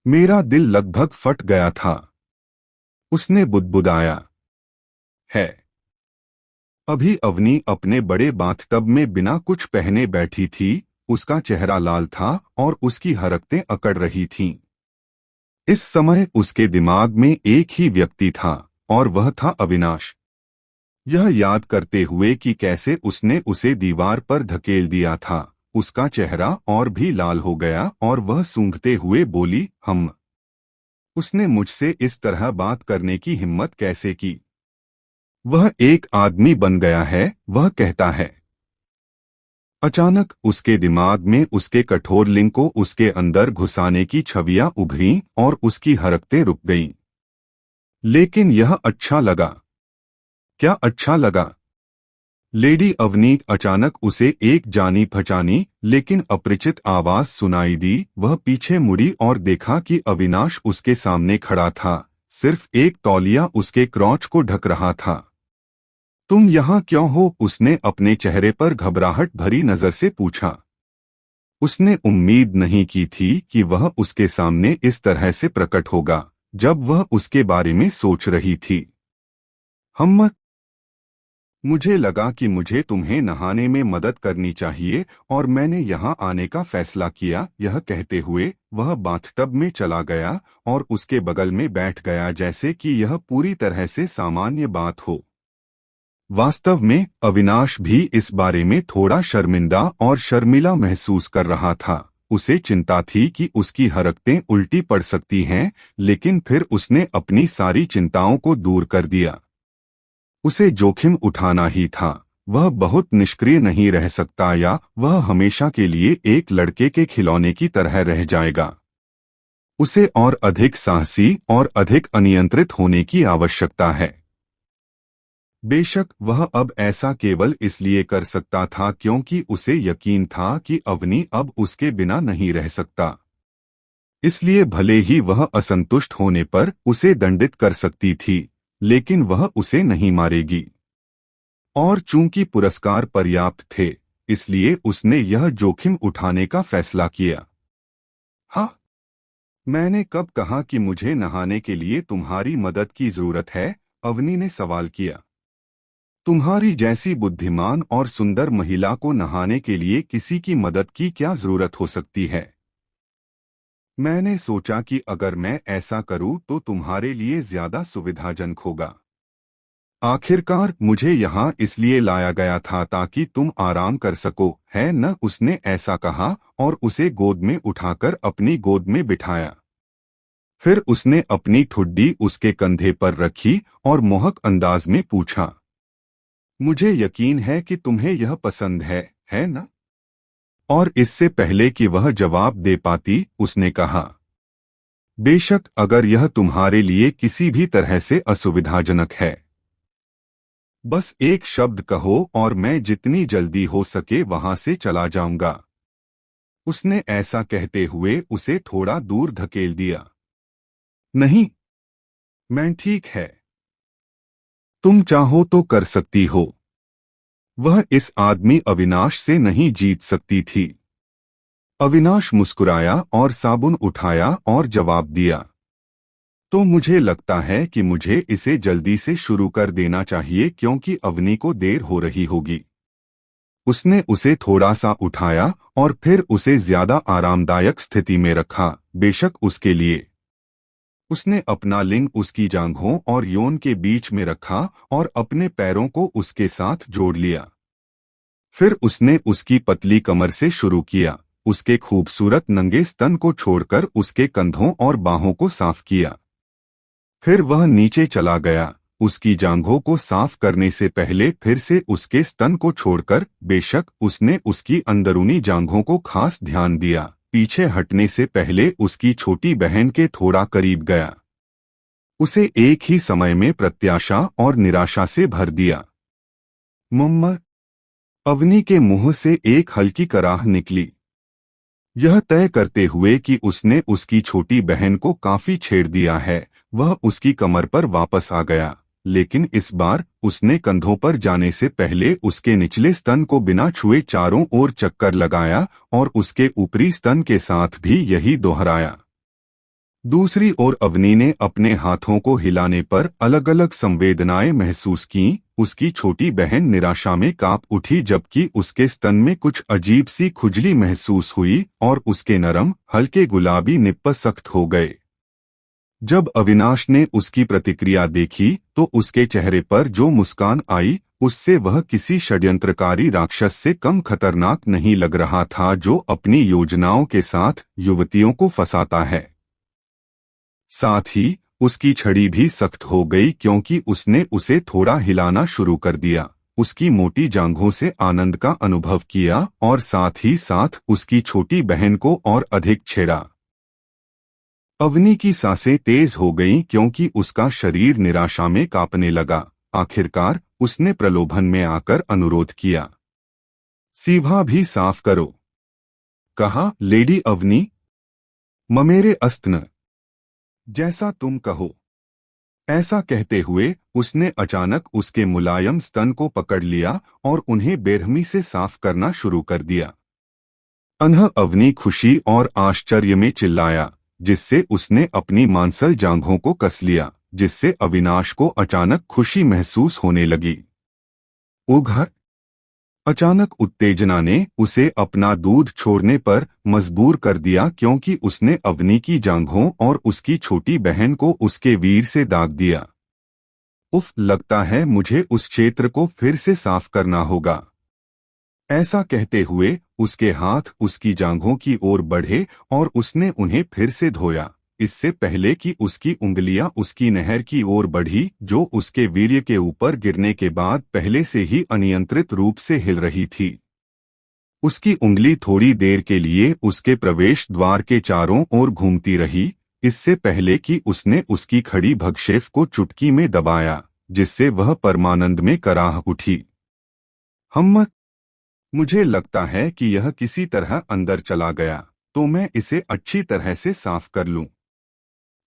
मेरा दिल लगभग फट गया था। उसने बुदबुदाया। है। अभी अवनी अपने बड़े बाथटब में बिना कुछ पहने बैठी थी। उसका चेहरा लाल था और उसकी हरकतें अकड़ रही थीं। इस समय उसके दिमाग में एक ही व्यक्ति था और वह था अविनाश। यह याद करते हुए कि कैसे उसने उसे दीवार पर धकेल दिया था, उसका चेहरा और भी लाल हो गया और वह सूंघते हुए बोली, हम। उसने मुझसे इस तरह बात करने की हिम्मत कैसे की? वह एक आदमी बन गया है, वह कहता है। अचानक उसके दिमाग में उसके कठोर लिंग को उसके अंदर घुसाने की छवियां उभरीं और उसकी हरकतें रुक गईं। लेकिन यह अच्छा लगा। क्या अच्छा लगा? लेडी अवनी अचानक उसे एक जानी पहचानी लेकिन अपरिचित आवाज सुनाई दी। वह पीछे मुड़ी और देखा कि अविनाश उसके सामने खड़ा था। सिर्फ एक तौलिया उसके क्रोच को ढक रहा था। तुम यहाँ क्यों हो? उसने अपने चेहरे पर घबराहट भरी नजर से पूछा। उसने उम्मीद नहीं की थी कि वह उसके सामने इस तरह से प्रकट होगा जब वह उसके बारे में सोच रही थी। हम। मुझे लगा कि मुझे तुम्हें नहाने में मदद करनी चाहिए और मैंने यहाँ आने का फैसला किया। यह कहते हुए वह बाथटब में चला गया और उसके बगल में बैठ गया, जैसे कि यह पूरी तरह से सामान्य बात हो। वास्तव में अविनाश भी इस बारे में थोड़ा शर्मिंदा और शर्मिला महसूस कर रहा था। उसे चिंता थी कि उसकी हरकतें उल्टी पड़ सकती हैं, लेकिन फिर उसने अपनी सारी चिंताओं को दूर कर दिया। उसे जोखिम उठाना ही था। वह बहुत निष्क्रिय नहीं रह सकता या वह हमेशा के लिए एक लड़के के खिलौने की तरह रह जाएगा। उसे और अधिक साहसी और अधिक अनियंत्रित होने की आवश्यकता है। बेशक वह अब ऐसा केवल इसलिए कर सकता था क्योंकि उसे यकीन था कि अवनी अब उसके बिना नहीं रह सकता। इसलिए भले ही वह असंतुष्ट होने पर उसे दंडित कर सकती थी, लेकिन वह उसे नहीं मारेगी। और चूंकि पुरस्कार पर्याप्त थे, इसलिए उसने यह जोखिम उठाने का फैसला किया। हाँ, मैंने कब कहा कि मुझे नहाने के लिए तुम्हारी मदद की जरूरत है? अवनी ने सवाल किया। तुम्हारी जैसी बुद्धिमान और सुंदर महिला को नहाने के लिए किसी की मदद की क्या जरूरत हो सकती है? मैंने सोचा कि अगर मैं ऐसा करूं तो तुम्हारे लिए ज्यादा सुविधाजनक होगा। आखिरकार मुझे यहाँ इसलिए लाया गया था ताकि तुम आराम कर सको, है न? उसने ऐसा कहा और उसे गोद में उठाकर अपनी गोद में बिठाया। फिर उसने अपनी ठुड्डी उसके कंधे पर रखी और मोहक अंदाज में पूछा, मुझे यकीन है कि तुम्हें यह पसंद है न? और इससे पहले कि वह जवाब दे पाती, उसने कहा, बेशक अगर यह तुम्हारे लिए किसी भी तरह से असुविधाजनक है। बस एक शब्द कहो और मैं जितनी जल्दी हो सके वहां से चला जाऊंगा। उसने ऐसा कहते हुए उसे थोड़ा दूर धकेल दिया। नहीं, मैं ठीक है। तुम चाहो तो कर सकती हो। वह इस आदमी अविनाश से नहीं जीत सकती थी। अविनाश मुस्कुराया और साबुन उठाया और जवाब दिया, तो मुझे लगता है कि मुझे इसे जल्दी से शुरू कर देना चाहिए क्योंकि अवनी को देर हो रही होगी। उसने उसे थोड़ा सा उठाया और फिर उसे ज्यादा आरामदायक स्थिति में रखा, बेशक उसके लिए। उसने अपना लिंग उसकी जांघों और यौन के बीच में रखा और अपने पैरों को उसके साथ जोड़ लिया। फिर उसने उसकी पतली कमर से शुरू किया, उसके खूबसूरत नंगे स्तन को छोड़कर उसके कंधों और बाहों को साफ किया। फिर वह नीचे चला गया, उसकी जांघों को साफ करने से पहले फिर से उसके स्तन को छोड़कर। बेशक उसने उसकी अंदरूनी जांघों को खास ध्यान दिया। पीछे हटने से पहले उसकी छोटी बहन के थोड़ा करीब गया। उसे एक ही समय में प्रत्याशा और निराशा से भर दिया। मम्मा, अवनी के मुंह से एक हल्की कराह निकली, यह तय करते हुए कि उसने उसकी छोटी बहन को काफी छेड़ दिया है। वह उसकी कमर पर वापस आ गया, लेकिन इस बार उसने कंधों पर जाने से पहले उसके निचले स्तन को बिना छुए चारों ओर चक्कर लगाया और उसके ऊपरी स्तन के साथ भी यही दोहराया। दूसरी ओर अवनी ने अपने हाथों को हिलाने पर अलग अलग संवेदनाएं महसूस कीं। उसकी छोटी बहन निराशा में कांप उठी, जबकि उसके स्तन में कुछ अजीब सी खुजली महसूस हुई और उसके नरम हल्के गुलाबी निप्प सख्त हो गए। जब अविनाश ने उसकी प्रतिक्रिया देखी तो उसके चेहरे पर जो मुस्कान आई, उससे वह किसी षड्यंत्रकारी राक्षस से कम खतरनाक नहीं लग रहा था, जो अपनी योजनाओं के साथ युवतियों को फंसाता है। साथ ही उसकी छड़ी भी सख्त हो गई, क्योंकि उसने उसे थोड़ा हिलाना शुरू कर दिया, उसकी मोटी जांघों से आनंद का अनुभव किया और साथ ही साथ उसकी छोटी बहन को और अधिक छेड़ा। अवनी की सांसें तेज हो गईं, क्योंकि उसका शरीर निराशा में कांपने लगा। आखिरकार उसने प्रलोभन में आकर अनुरोध किया, सीभा भी साफ करो। कहा, लेडी अवनी, ममेरे अस्तन, जैसा तुम कहो। ऐसा कहते हुए उसने अचानक उसके मुलायम स्तन को पकड़ लिया और उन्हें बेरहमी से साफ करना शुरू कर दिया। अनह अवनी खुशी और आश्चर्य में चिल्लाया, जिससे उसने अपनी मांसल जांघों को कस लिया, जिससे अविनाश को अचानक खुशी महसूस होने लगी। उघ! अचानक उत्तेजना ने उसे अपना दूध छोड़ने पर मजबूर कर दिया, क्योंकि उसने अवनी की जांघों और उसकी छोटी बहन को उसके वीर से दाग दिया। उफ, लगता है मुझे उस क्षेत्र को फिर से साफ करना होगा। ऐसा कहते हुए उसके हाथ उसकी जांघों की ओर बढ़े और उसने उन्हें फिर से धोया, इससे पहले कि उसकी उंगलियां उसकी नहर की ओर बढ़ी, जो उसके वीर्य के ऊपर गिरने के बाद पहले से ही अनियंत्रित रूप से हिल रही थी। उसकी उंगली थोड़ी देर के लिए उसके प्रवेश द्वार के चारों ओर घूमती रही, इससे पहले कि उसने उसकी खड़ी भगशेफ को चुटकी में दबाया, जिससे वह परमानंद में कराह उठी। मुझे लगता है कि यह किसी तरह अंदर चला गया, तो मैं इसे अच्छी तरह से साफ कर लूं।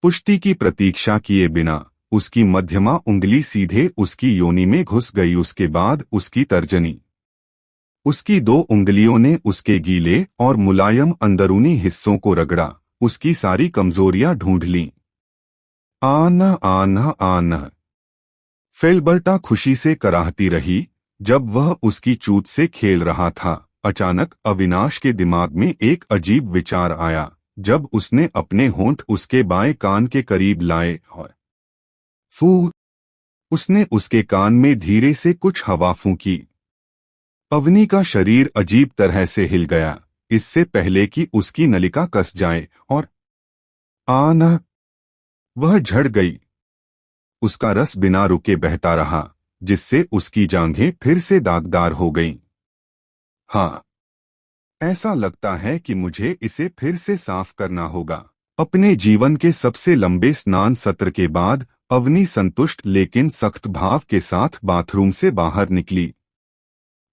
पुष्टि की प्रतीक्षा किए बिना उसकी मध्यमा उंगली सीधे उसकी योनि में घुस गई। उसके बाद उसकी तर्जनी, उसकी दो उंगलियों ने उसके गीले और मुलायम अंदरूनी हिस्सों को रगड़ा, उसकी सारी कमजोरियां ढूंढ लीं। आना आना आना, फेल्बर्टा खुशी से कराहती रही। जब वह उसकी चूत से खेल रहा था, अचानक अविनाश के दिमाग में एक अजीब विचार आया। जब उसने अपने होंठ उसके बाएं कान के करीब लाए और फू, उसने उसके कान में धीरे से कुछ हवा फूंकी। अवनी का शरीर अजीब तरह से हिल गया, इससे पहले कि उसकी नलिका कस जाए, और आना, वह झड़ गई। उसका रस बिना रुके बहता रहा, जिससे उसकी जांघें फिर से दागदार हो गईं। हाँ, ऐसा लगता है कि मुझे इसे फिर से साफ करना होगा। अपने जीवन के सबसे लंबे स्नान सत्र के बाद अवनी संतुष्ट लेकिन सख्त भाव के साथ बाथरूम से बाहर निकली।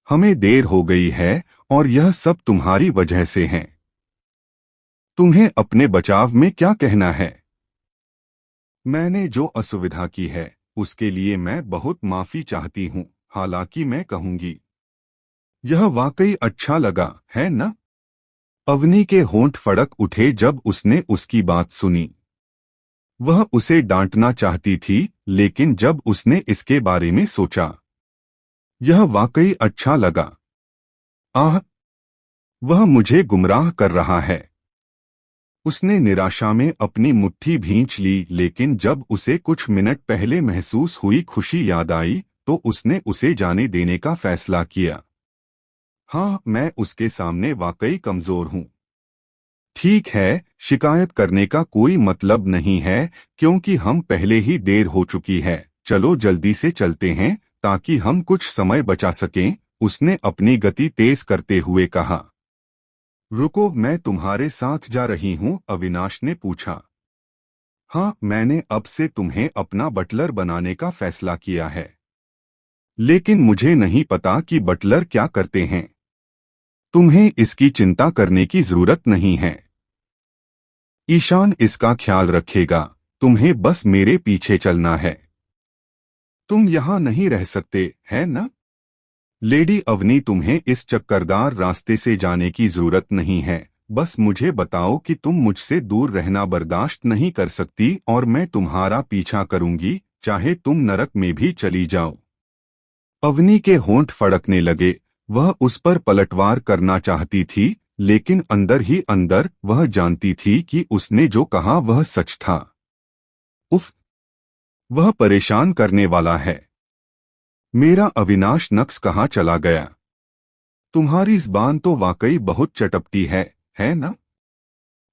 हमें देर हो गई है और यह सब तुम्हारी वजह से है। तुम्हें अपने बचाव में क्या कहना है? मैंने जो असुविधा की है उसके लिए मैं बहुत माफी चाहती हूँ। हालांकि मैं कहूंगी, यह वाकई अच्छा लगा, है न? अवनी के होंठ फड़क उठे जब उसने उसकी बात सुनी। वह उसे डांटना चाहती थी, लेकिन जब उसने इसके बारे में सोचा, यह वाकई अच्छा लगा। आह, वह मुझे गुमराह कर रहा है। उसने निराशा में अपनी मुट्ठी भींच ली, लेकिन जब उसे कुछ मिनट पहले महसूस हुई खुशी याद आई, तो उसने उसे जाने देने का फैसला किया। हाँ, मैं उसके सामने वाकई कमजोर हूँ। ठीक है, शिकायत करने का कोई मतलब नहीं है, क्योंकि हम पहले ही देर हो चुकी है। चलो जल्दी से चलते हैं ताकि हम कुछ समय बचा सकें, उसने अपनी गति तेज करते हुए कहा। रुको, मैं तुम्हारे साथ जा रही हूँ, अविनाश ने पूछा। हाँ, मैंने अब से तुम्हें अपना बटलर बनाने का फैसला किया है, लेकिन मुझे नहीं पता कि बटलर क्या करते हैं। तुम्हें इसकी चिंता करने की जरूरत नहीं है। ईशान इसका ख्याल रखेगा। तुम्हें बस मेरे पीछे चलना है। तुम यहाँ नहीं रह सकते, है ना? लेडी अवनी, तुम्हें इस चक्करदार रास्ते से जाने की जरूरत नहीं है। बस मुझे बताओ कि तुम मुझसे दूर रहना बर्दाश्त नहीं कर सकती और मैं तुम्हारा पीछा करूंगी, चाहे तुम नरक में भी चली जाओ। अवनी के होंठ फड़कने लगे। वह उस पर पलटवार करना चाहती थी, लेकिन अंदर ही अंदर वह जानती थी कि उसने जो कहा वह सच था। उफ, वह परेशान करने वाला है। मेरा अविनाश नक्स कहाँ चला गया? तुम्हारी ज़बान तो वाकई बहुत चटपटी है ना?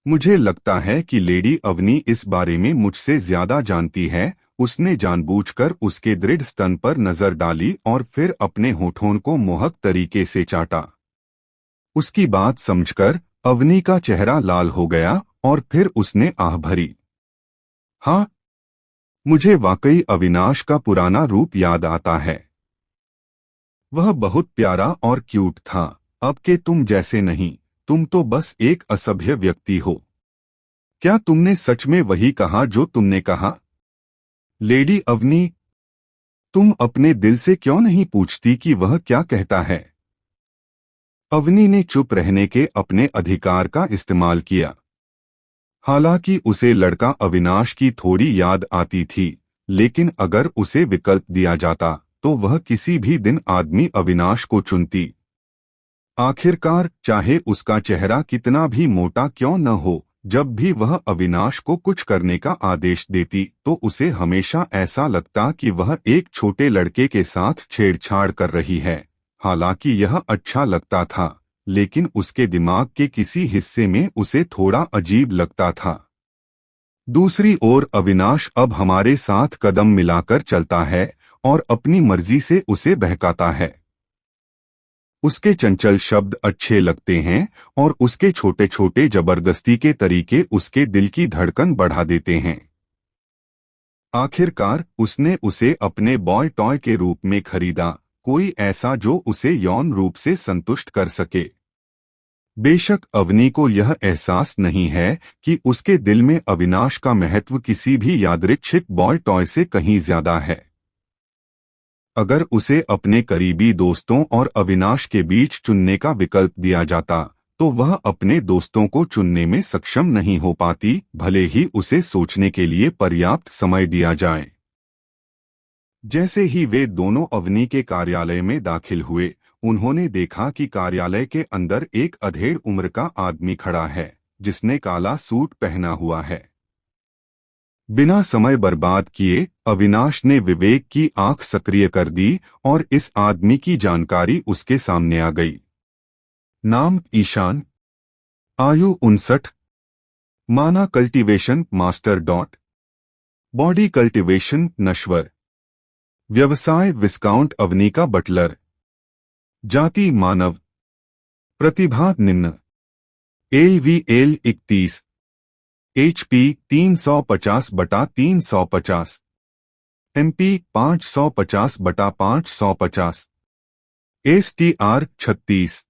मुझे लगता है कि लेडी अवनी इस बारे में मुझसे ज्यादा जानती है। उसने जानबूझकर उसके दृढ़ स्तन पर नजर डाली और फिर अपने होठों को मोहक तरीके से चाटा। उसकी बात समझकर अवनी का चेहरा लाल हो गया और फिर उसने आह भरी। हाँ, मुझे वाकई अविनाश का पुराना रूप याद आता है। वह बहुत प्यारा और क्यूट था। अब के तुम जैसे नहीं, तुम तो बस एक असभ्य व्यक्ति हो। क्या तुमने सच में वही कहा जो तुमने कहा? लेडी अवनी, तुम अपने दिल से क्यों नहीं पूछती कि वह क्या कहता है? अवनी ने चुप रहने के अपने अधिकार का इस्तेमाल किया। हालांकि उसे लड़का अविनाश की थोड़ी याद आती थी, लेकिन अगर उसे विकल्प दिया जाता तो वह किसी भी दिन आदमी अविनाश को चुनती। आखिरकार चाहे उसका चेहरा कितना भी मोटा क्यों न हो, जब भी वह अविनाश को कुछ करने का आदेश देती तो उसे हमेशा ऐसा लगता कि वह एक छोटे लड़के के साथ छेड़छाड़ कर रही है। हालांकि यह अच्छा लगता था, लेकिन उसके दिमाग के किसी हिस्से में उसे थोड़ा अजीब लगता था। दूसरी ओर अविनाश अब हमारे साथ कदम मिलाकर चलता है और अपनी मर्जी से उसे बहकाता है। उसके चंचल शब्द अच्छे लगते हैं और उसके छोटे छोटे जबरदस्ती के तरीके उसके दिल की धड़कन बढ़ा देते हैं। आखिरकार उसने उसे अपने बॉय टॉय के रूप में खरीदा, कोई ऐसा जो उसे यौन रूप से संतुष्ट कर सके। बेशक अवनी को यह एहसास नहीं है कि उसके दिल में अविनाश का महत्व किसी भी यादृच्छिक बॉय टॉय से कहीं ज्यादा है। अगर उसे अपने करीबी दोस्तों और अविनाश के बीच चुनने का विकल्प दिया जाता तो वह अपने दोस्तों को चुनने में सक्षम नहीं हो पाती, भले ही उसे सोचने के लिए पर्याप्त समय दिया जाए। जैसे ही वे दोनों अवनी के कार्यालय में दाखिल हुए, उन्होंने देखा कि कार्यालय के अंदर एक अधेड़ उम्र का आदमी खड़ा है, जिसने काला सूट पहना हुआ है। बिना समय बर्बाद किए अविनाश ने विवेक की आंख सक्रिय कर दी और इस आदमी की जानकारी उसके सामने आ गई। नाम ईशान, आयु 59, माना cultivation master dot, body cultivation नश्वर, व्यवसाय विस्काउंट अवनी का बटलर, जाति मानव, प्रतिभा निम्न, AVL 31, HP 350/350, MP 550/550, STR 36,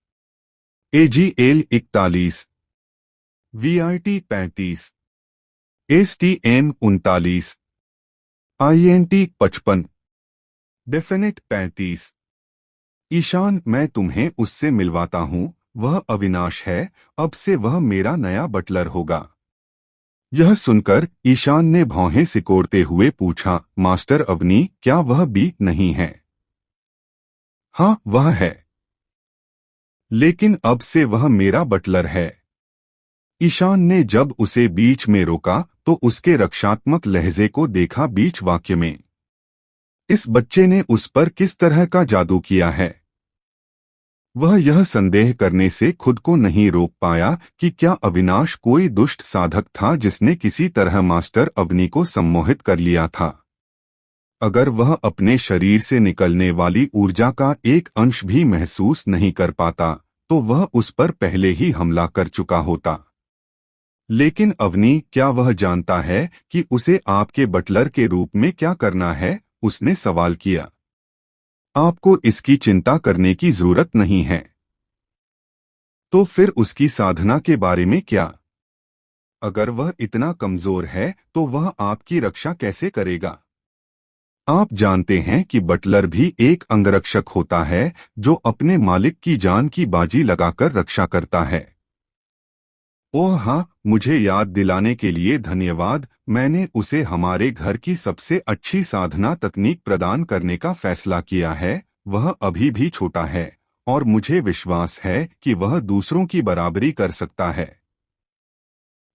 AGL 41, VIT 35, STM 39, INT 55, definite 35। Ishan, मैं तुम्हें उससे मिलवाता हूँ, वह अविनाश है, अब से वह मेरा नया बटलर होगा। यह सुनकर ईशान ने भौहें सिकोड़ते हुए पूछा, मास्टर अवनी, क्या वह भी नहीं है? हाँ, वह है, लेकिन अब से वह मेरा बटलर है। ईशान ने जब उसे बीच में रोका तो उसके रक्षात्मक लहजे को देखा बीच वाक्य में। इस बच्चे ने उस पर किस तरह का जादू किया है? वह यह संदेह करने से खुद को नहीं रोक पाया कि क्या अविनाश कोई दुष्ट साधक था जिसने किसी तरह मास्टर अवनी को सम्मोहित कर लिया था। अगर वह अपने शरीर से निकलने वाली ऊर्जा का एक अंश भी महसूस नहीं कर पाता तो वह उस पर पहले ही हमला कर चुका होता। लेकिन अवनी, क्या वह जानता है कि उसे आपके बटलर के रूप में क्या करना है? उसने सवाल किया। आपको इसकी चिंता करने की जरूरत नहीं है। तो फिर उसकी साधना के बारे में क्या? अगर वह इतना कमजोर है तो वह आपकी रक्षा कैसे करेगा? आप जानते हैं कि बटलर भी एक अंगरक्षक होता है जो अपने मालिक की जान की बाजी लगाकर रक्षा करता है। ओह हाँ, मुझे याद दिलाने के लिए धन्यवाद। मैंने उसे हमारे घर की सबसे अच्छी साधना तकनीक प्रदान करने का फैसला किया है। वह अभी भी छोटा है और मुझे विश्वास है कि वह दूसरों की बराबरी कर सकता है।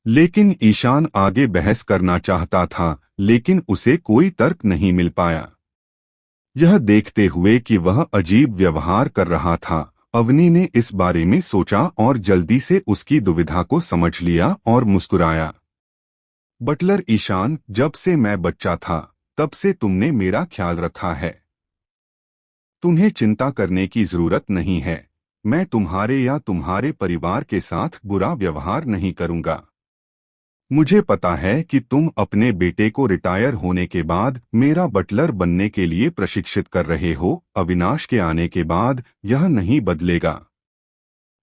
लेकिन ईशान आगे बहस करना चाहता था, लेकिन उसे कोई तर्क नहीं मिल पाया। यह देखते हुए कि वह अजीब व्यवहार कर रहा था, अवनी ने इस बारे में सोचा और जल्दी से उसकी दुविधा को समझ लिया और मुस्कुराया। बटलर ईशान, जब से मैं बच्चा था तब से तुमने मेरा ख्याल रखा है। तुम्हें चिंता करने की जरूरत नहीं है। मैं तुम्हारे या तुम्हारे परिवार के साथ बुरा व्यवहार नहीं करूंगा। मुझे पता है कि तुम अपने बेटे को रिटायर होने के बाद मेरा बटलर बनने के लिए प्रशिक्षित कर रहे हो। अविनाश के आने के बाद यह नहीं बदलेगा।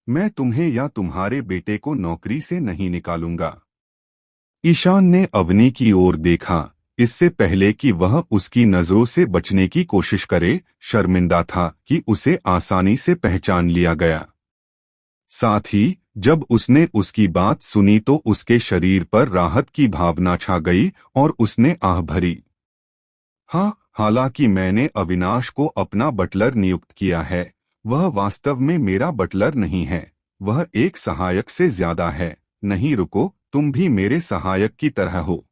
मैं तुम्हें या तुम्हारे बेटे को नौकरी से नहीं निकालूंगा। ईशान ने अवनी की ओर देखा। इससे पहले कि वह उसकी नजरों से बचने की कोशिश करे, शर्मिंदा था कि उसे आसानी से पहचान लिया गया। साथ ही जब उसने उसकी बात सुनी तो उसके शरीर पर राहत की भावना छा गई और उसने आह भरी। हाँ, हालांकि मैंने अविनाश को अपना बटलर नियुक्त किया है, वह वास्तव में मेरा बटलर नहीं है। वह एक सहायक से ज्यादा है। नहीं रुको, तुम भी मेरे सहायक की तरह हो।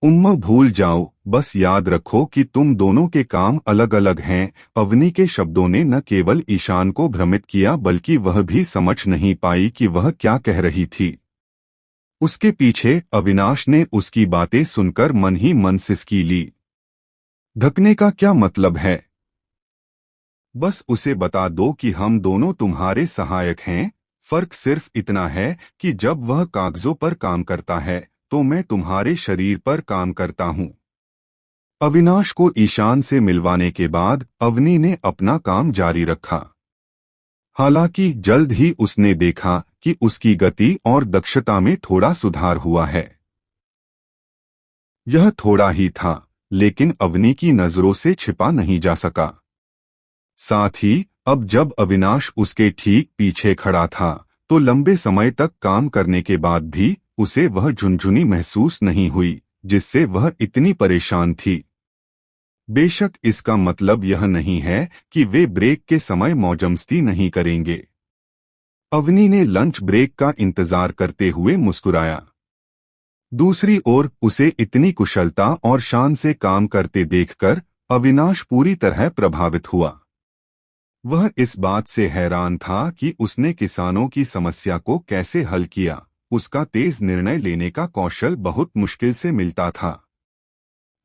भूल जाओ, बस याद रखो कि तुम दोनों के काम अलग अलग हैं। अवनी के शब्दों ने न केवल ईशान को भ्रमित किया बल्कि वह भी समझ नहीं पाई कि वह क्या कह रही थी। उसके पीछे अविनाश ने उसकी बातें सुनकर मन ही मन सिसकी ली। ढकने का क्या मतलब है? बस उसे बता दो कि हम दोनों तुम्हारे सहायक हैं। फर्क सिर्फ इतना है कि जब वह कागजों पर काम करता है तो मैं तुम्हारे शरीर पर काम करता हूं। अविनाश को ईशान से मिलवाने के बाद अवनी ने अपना काम जारी रखा। हालांकि जल्द ही उसने देखा कि उसकी गति और दक्षता में थोड़ा सुधार हुआ है। यह थोड़ा ही था, लेकिन अवनी की नजरों से छिपा नहीं जा सका। साथ ही अब जब अविनाश उसके ठीक पीछे खड़ा था तो लंबे समय तक काम करने के बाद भी उसे वह झुनझुनी महसूस नहीं हुई जिससे वह इतनी परेशान थी। बेशक इसका मतलब यह नहीं है कि वे ब्रेक के समय मौजमस्ती नहीं करेंगे। अवनी ने लंच ब्रेक का इंतजार करते हुए मुस्कुराया। दूसरी ओर उसे इतनी कुशलता और शान से काम करते देखकर अविनाश पूरी तरह प्रभावित हुआ। वह इस बात से हैरान था कि उसने किसानों की समस्या को कैसे हल किया। उसका तेज निर्णय लेने का कौशल बहुत मुश्किल से मिलता था।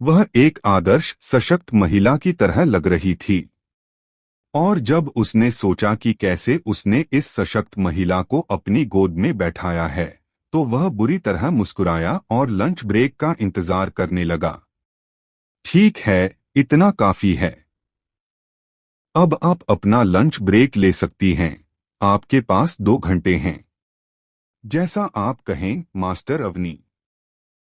वह एक आदर्श सशक्त महिला की तरह लग रही थी। और जब उसने सोचा कि कैसे उसने इस सशक्त महिला को अपनी गोद में बैठाया है तो वह बुरी तरह मुस्कुराया और लंच ब्रेक का इंतजार करने लगा। ठीक है, इतना काफी है। अब आप अपना लंच ब्रेक ले सकती हैं। आपके पास 2 घंटे हैं। जैसा आप कहें, मास्टर अवनी।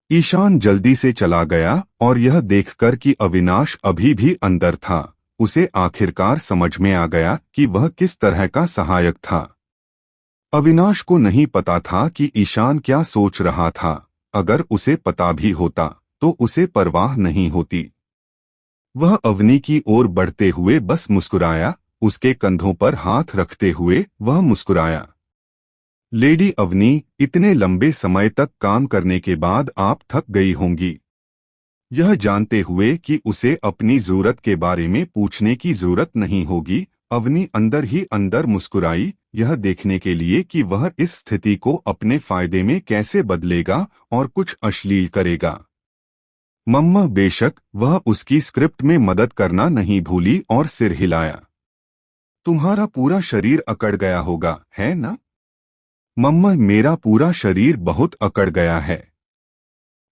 ईशान जल्दी से चला गया और यह देखकर कि अविनाश अभी भी अंदर था, उसे आखिरकार समझ में आ गया कि वह किस तरह का सहायक था। अविनाश को नहीं पता था कि ईशान क्या सोच रहा था। अगर उसे पता भी होता तो उसे परवाह नहीं होती। वह अवनी की ओर बढ़ते हुए बस मुस्कुराया। उसके कंधों पर हाथ रखते हुए वह मुस्कुराया। लेडी अवनी, इतने लंबे समय तक काम करने के बाद आप थक गई होंगी। यह जानते हुए कि उसे अपनी जरूरत के बारे में पूछने की जरूरत नहीं होगी, अवनी अंदर ही अंदर मुस्कुराई, यह देखने के लिए कि वह इस स्थिति को अपने फायदे में कैसे बदलेगा और कुछ अश्लील करेगा। मम्मा, बेशक वह उसकी स्क्रिप्ट में मदद करना नहीं भूली और सिर हिलाया। तुम्हारा पूरा शरीर अकड़ गया होगा, है ना? मम्मा, मेरा पूरा शरीर बहुत अकड़ गया है।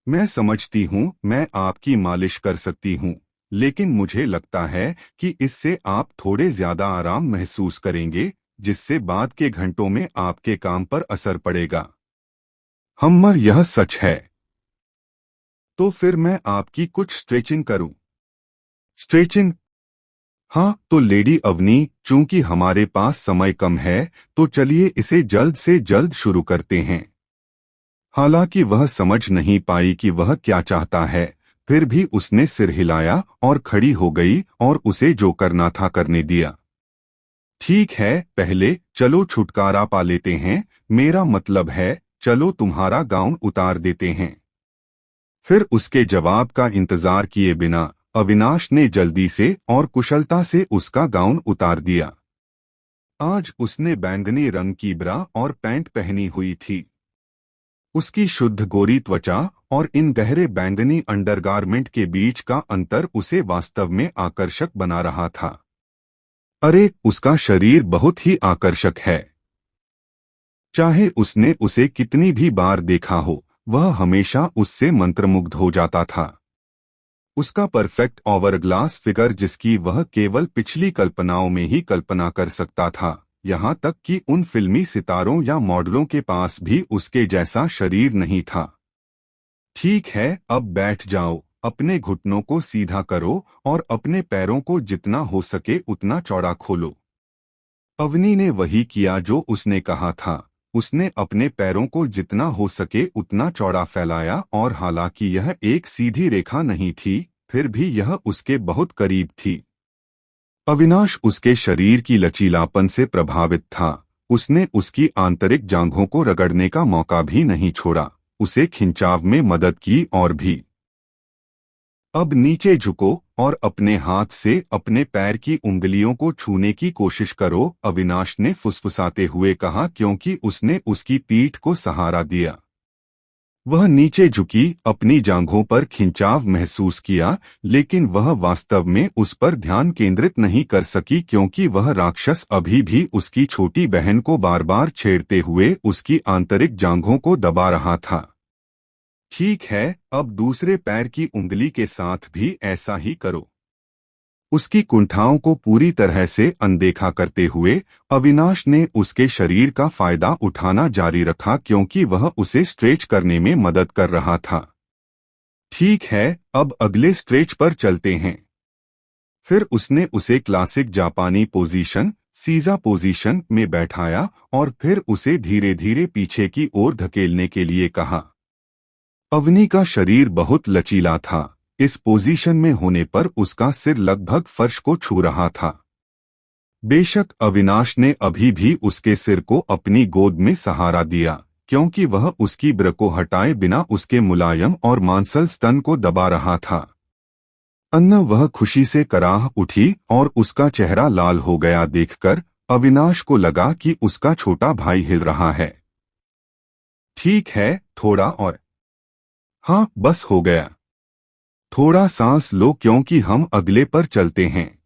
मैं समझती हूँ मैं आपकी मालिश कर सकती हूँ, लेकिन मुझे लगता है कि इससे आप थोड़े ज्यादा आराम महसूस करेंगे, जिससे बाद के घंटों में आपके काम पर असर पड़ेगा। हम्मर, यह सच है। तो फिर मैं आपकी कुछ स्ट्रेचिंग करूं? स्ट्रेचिंग? हाँ, तो लेडी अवनी, चूंकि हमारे पास समय कम है, तो चलिए इसे जल्द से जल्द शुरू करते हैं। हालांकि वह समझ नहीं पाई कि वह क्या चाहता है, फिर भी उसने सिर हिलाया और खड़ी हो गई और उसे जो करना था करने दिया। ठीक है, पहले चलो छुटकारा पा लेते हैं, मेरा मतलब है चलो तुम्हारा गाउन उतार देते हैं। फिर उसके जवाब का इंतजार किए बिना अविनाश ने जल्दी से और कुशलता से उसका गाउन उतार दिया। आज उसने बैंगनी रंग की ब्रा और पैंट पहनी हुई थी। उसकी शुद्ध गोरी त्वचा और इन गहरे बैंगनी अंडरगारमेंट के बीच का अंतर उसे वास्तव में आकर्षक बना रहा था। अरे, उसका शरीर बहुत ही आकर्षक है। चाहे उसने उसे कितनी भी बार देखा हो, वह हमेशा उससे मंत्रमुग्ध हो जाता था। उसका परफेक्ट ओवरग्लास फिगर, जिसकी वह केवल पिछली कल्पनाओं में ही कल्पना कर सकता था, यहाँ तक कि उन फिल्मी सितारों या मॉडलों के पास भी उसके जैसा शरीर नहीं था। ठीक है, अब बैठ जाओ, अपने घुटनों को सीधा करो और अपने पैरों को जितना हो सके उतना चौड़ा खोलो। अवनी ने वही किया जो उसने कहा था। उसने अपने पैरों को जितना हो सके उतना चौड़ा फैलाया और हालांकि यह एक सीधी रेखा नहीं थी, फिर भी यह उसके बहुत करीब थी। अविनाश उसके शरीर की लचीलापन से प्रभावित था। उसने उसकी आंतरिक जांघों को रगड़ने का मौका भी नहीं छोड़ा, उसे खिंचाव में मदद की और भी। अब नीचे झुको और अपने हाथ से अपने पैर की उंगलियों को छूने की कोशिश करो, अविनाश ने फुसफुसाते हुए कहा, क्योंकि उसने उसकी पीठ को सहारा दिया। वह नीचे झुकी, अपनी जांघों पर खिंचाव महसूस किया, लेकिन वह वास्तव में उस पर ध्यान केंद्रित नहीं कर सकी, क्योंकि वह राक्षस अभी भी उसकी छोटी बहन को बार बार छेड़ते हुए उसकी आंतरिक जांघों को दबा रहा था। ठीक है, अब दूसरे पैर की उंगली के साथ भी ऐसा ही करो। उसकी कुंठाओं को पूरी तरह से अनदेखा करते हुए अविनाश ने उसके शरीर का फायदा उठाना जारी रखा, क्योंकि वह उसे स्ट्रेच करने में मदद कर रहा था। ठीक है, अब अगले स्ट्रेच पर चलते हैं। फिर उसने उसे क्लासिक जापानी पोजीशन, सीजा पोजीशन में बैठाया और फिर उसे धीरे धीरे पीछे की ओर धकेलने के लिए कहा। अवनी का शरीर बहुत लचीला था। इस पोजीशन में होने पर उसका सिर लगभग फर्श को छू रहा था। बेशक अविनाश ने अभी भी उसके सिर को अपनी गोद में सहारा दिया, क्योंकि वह उसकी ब्र को हटाए बिना उसके मुलायम और मांसल स्तन को दबा रहा था। अन्ना वह खुशी से कराह उठी और उसका चेहरा लाल हो गया देखकर अविनाश को लगा कि उसका छोटा भाई हिल रहा है। ठीक है, थोड़ा और। हाँ, बस हो गया। थोड़ा सांस लो, क्योंकि हम अगले पर चलते हैं।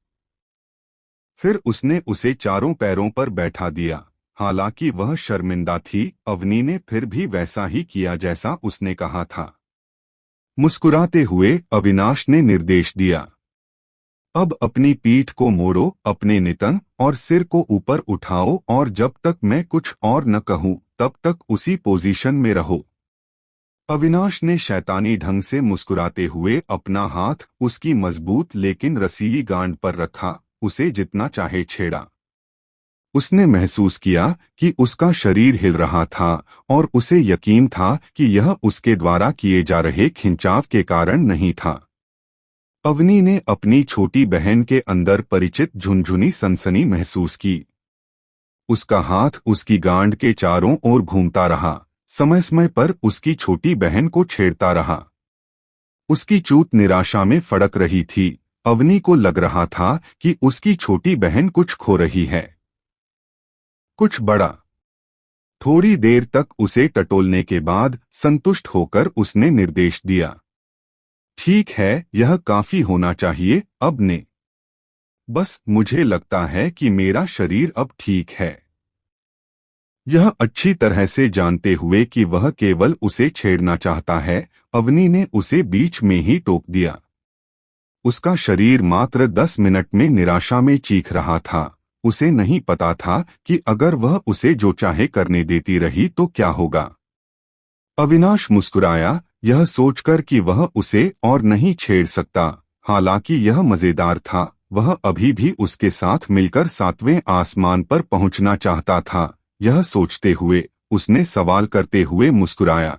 फिर उसने उसे चारों पैरों पर बैठा दिया। हालांकि वह शर्मिंदा थी, अवनी ने फिर भी वैसा ही किया जैसा उसने कहा था। मुस्कुराते हुए अविनाश ने निर्देश दिया, अब अपनी पीठ को मोड़ो, अपने नितंब और सिर को ऊपर उठाओ और जब तक मैं कुछ और न कहूं तब तक उसी पोजीशन में रहो। अविनाश ने शैतानी ढंग से मुस्कुराते हुए अपना हाथ उसकी मजबूत लेकिन रसीली गांड पर रखा, उसे जितना चाहे छेड़ा। उसने महसूस किया कि उसका शरीर हिल रहा था और उसे यकीन था कि यह उसके द्वारा किए जा रहे खिंचाव के कारण नहीं था। अवनी ने अपनी छोटी बहन के अंदर परिचित झुनझुनी सनसनी महसूस की। उसका हाथ उसकी गांड के चारों ओर घूमता रहा, समय समय पर उसकी छोटी बहन को छेड़ता रहा। उसकी चूत निराशा में फड़क रही थी। अवनी को लग रहा था कि उसकी छोटी बहन कुछ खो रही है, कुछ बड़ा। थोड़ी देर तक उसे टटोलने के बाद संतुष्ट होकर उसने निर्देश दिया, ठीक है, यह काफी होना चाहिए अब ने। बस मुझे लगता है कि मेरा शरीर अब ठीक है। यह अच्छी तरह से जानते हुए कि वह केवल उसे छेड़ना चाहता है, अवनी ने उसे बीच में ही टोक दिया। उसका शरीर मात्र 10 मिनट में निराशा में चीख रहा था। उसे नहीं पता था कि अगर वह उसे जो चाहे करने देती रही तो क्या होगा। अविनाश मुस्कुराया, यह सोचकर कि वह उसे और नहीं छेड़ सकता। हालांकि यह मजेदार था, वह अभी भी उसके साथ मिलकर 7वें आसमान पर पहुंचना चाहता था। यह सोचते हुए उसने सवाल करते हुए मुस्कुराया,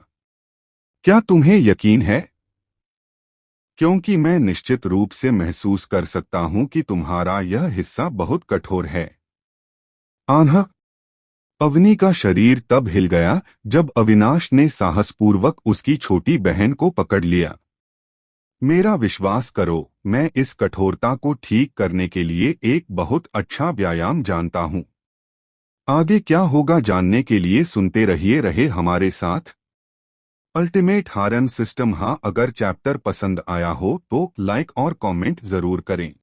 क्या तुम्हें यकीन है? क्योंकि मैं निश्चित रूप से महसूस कर सकता हूं कि तुम्हारा यह हिस्सा बहुत कठोर है। आन्हा। अवनी का शरीर तब हिल गया जब अविनाश ने साहसपूर्वक उसकी छोटी बहन को पकड़ लिया। मेरा विश्वास करो, मैं इस कठोरता को ठीक करने के लिए एक बहुत अच्छा व्यायाम जानता हूं। आगे क्या होगा जानने के लिए सुनते रहे हमारे साथ। Ultimate harem system. हाँ, अगर चैप्टर पसंद आया हो तो लाइक और कमेंट जरूर करें।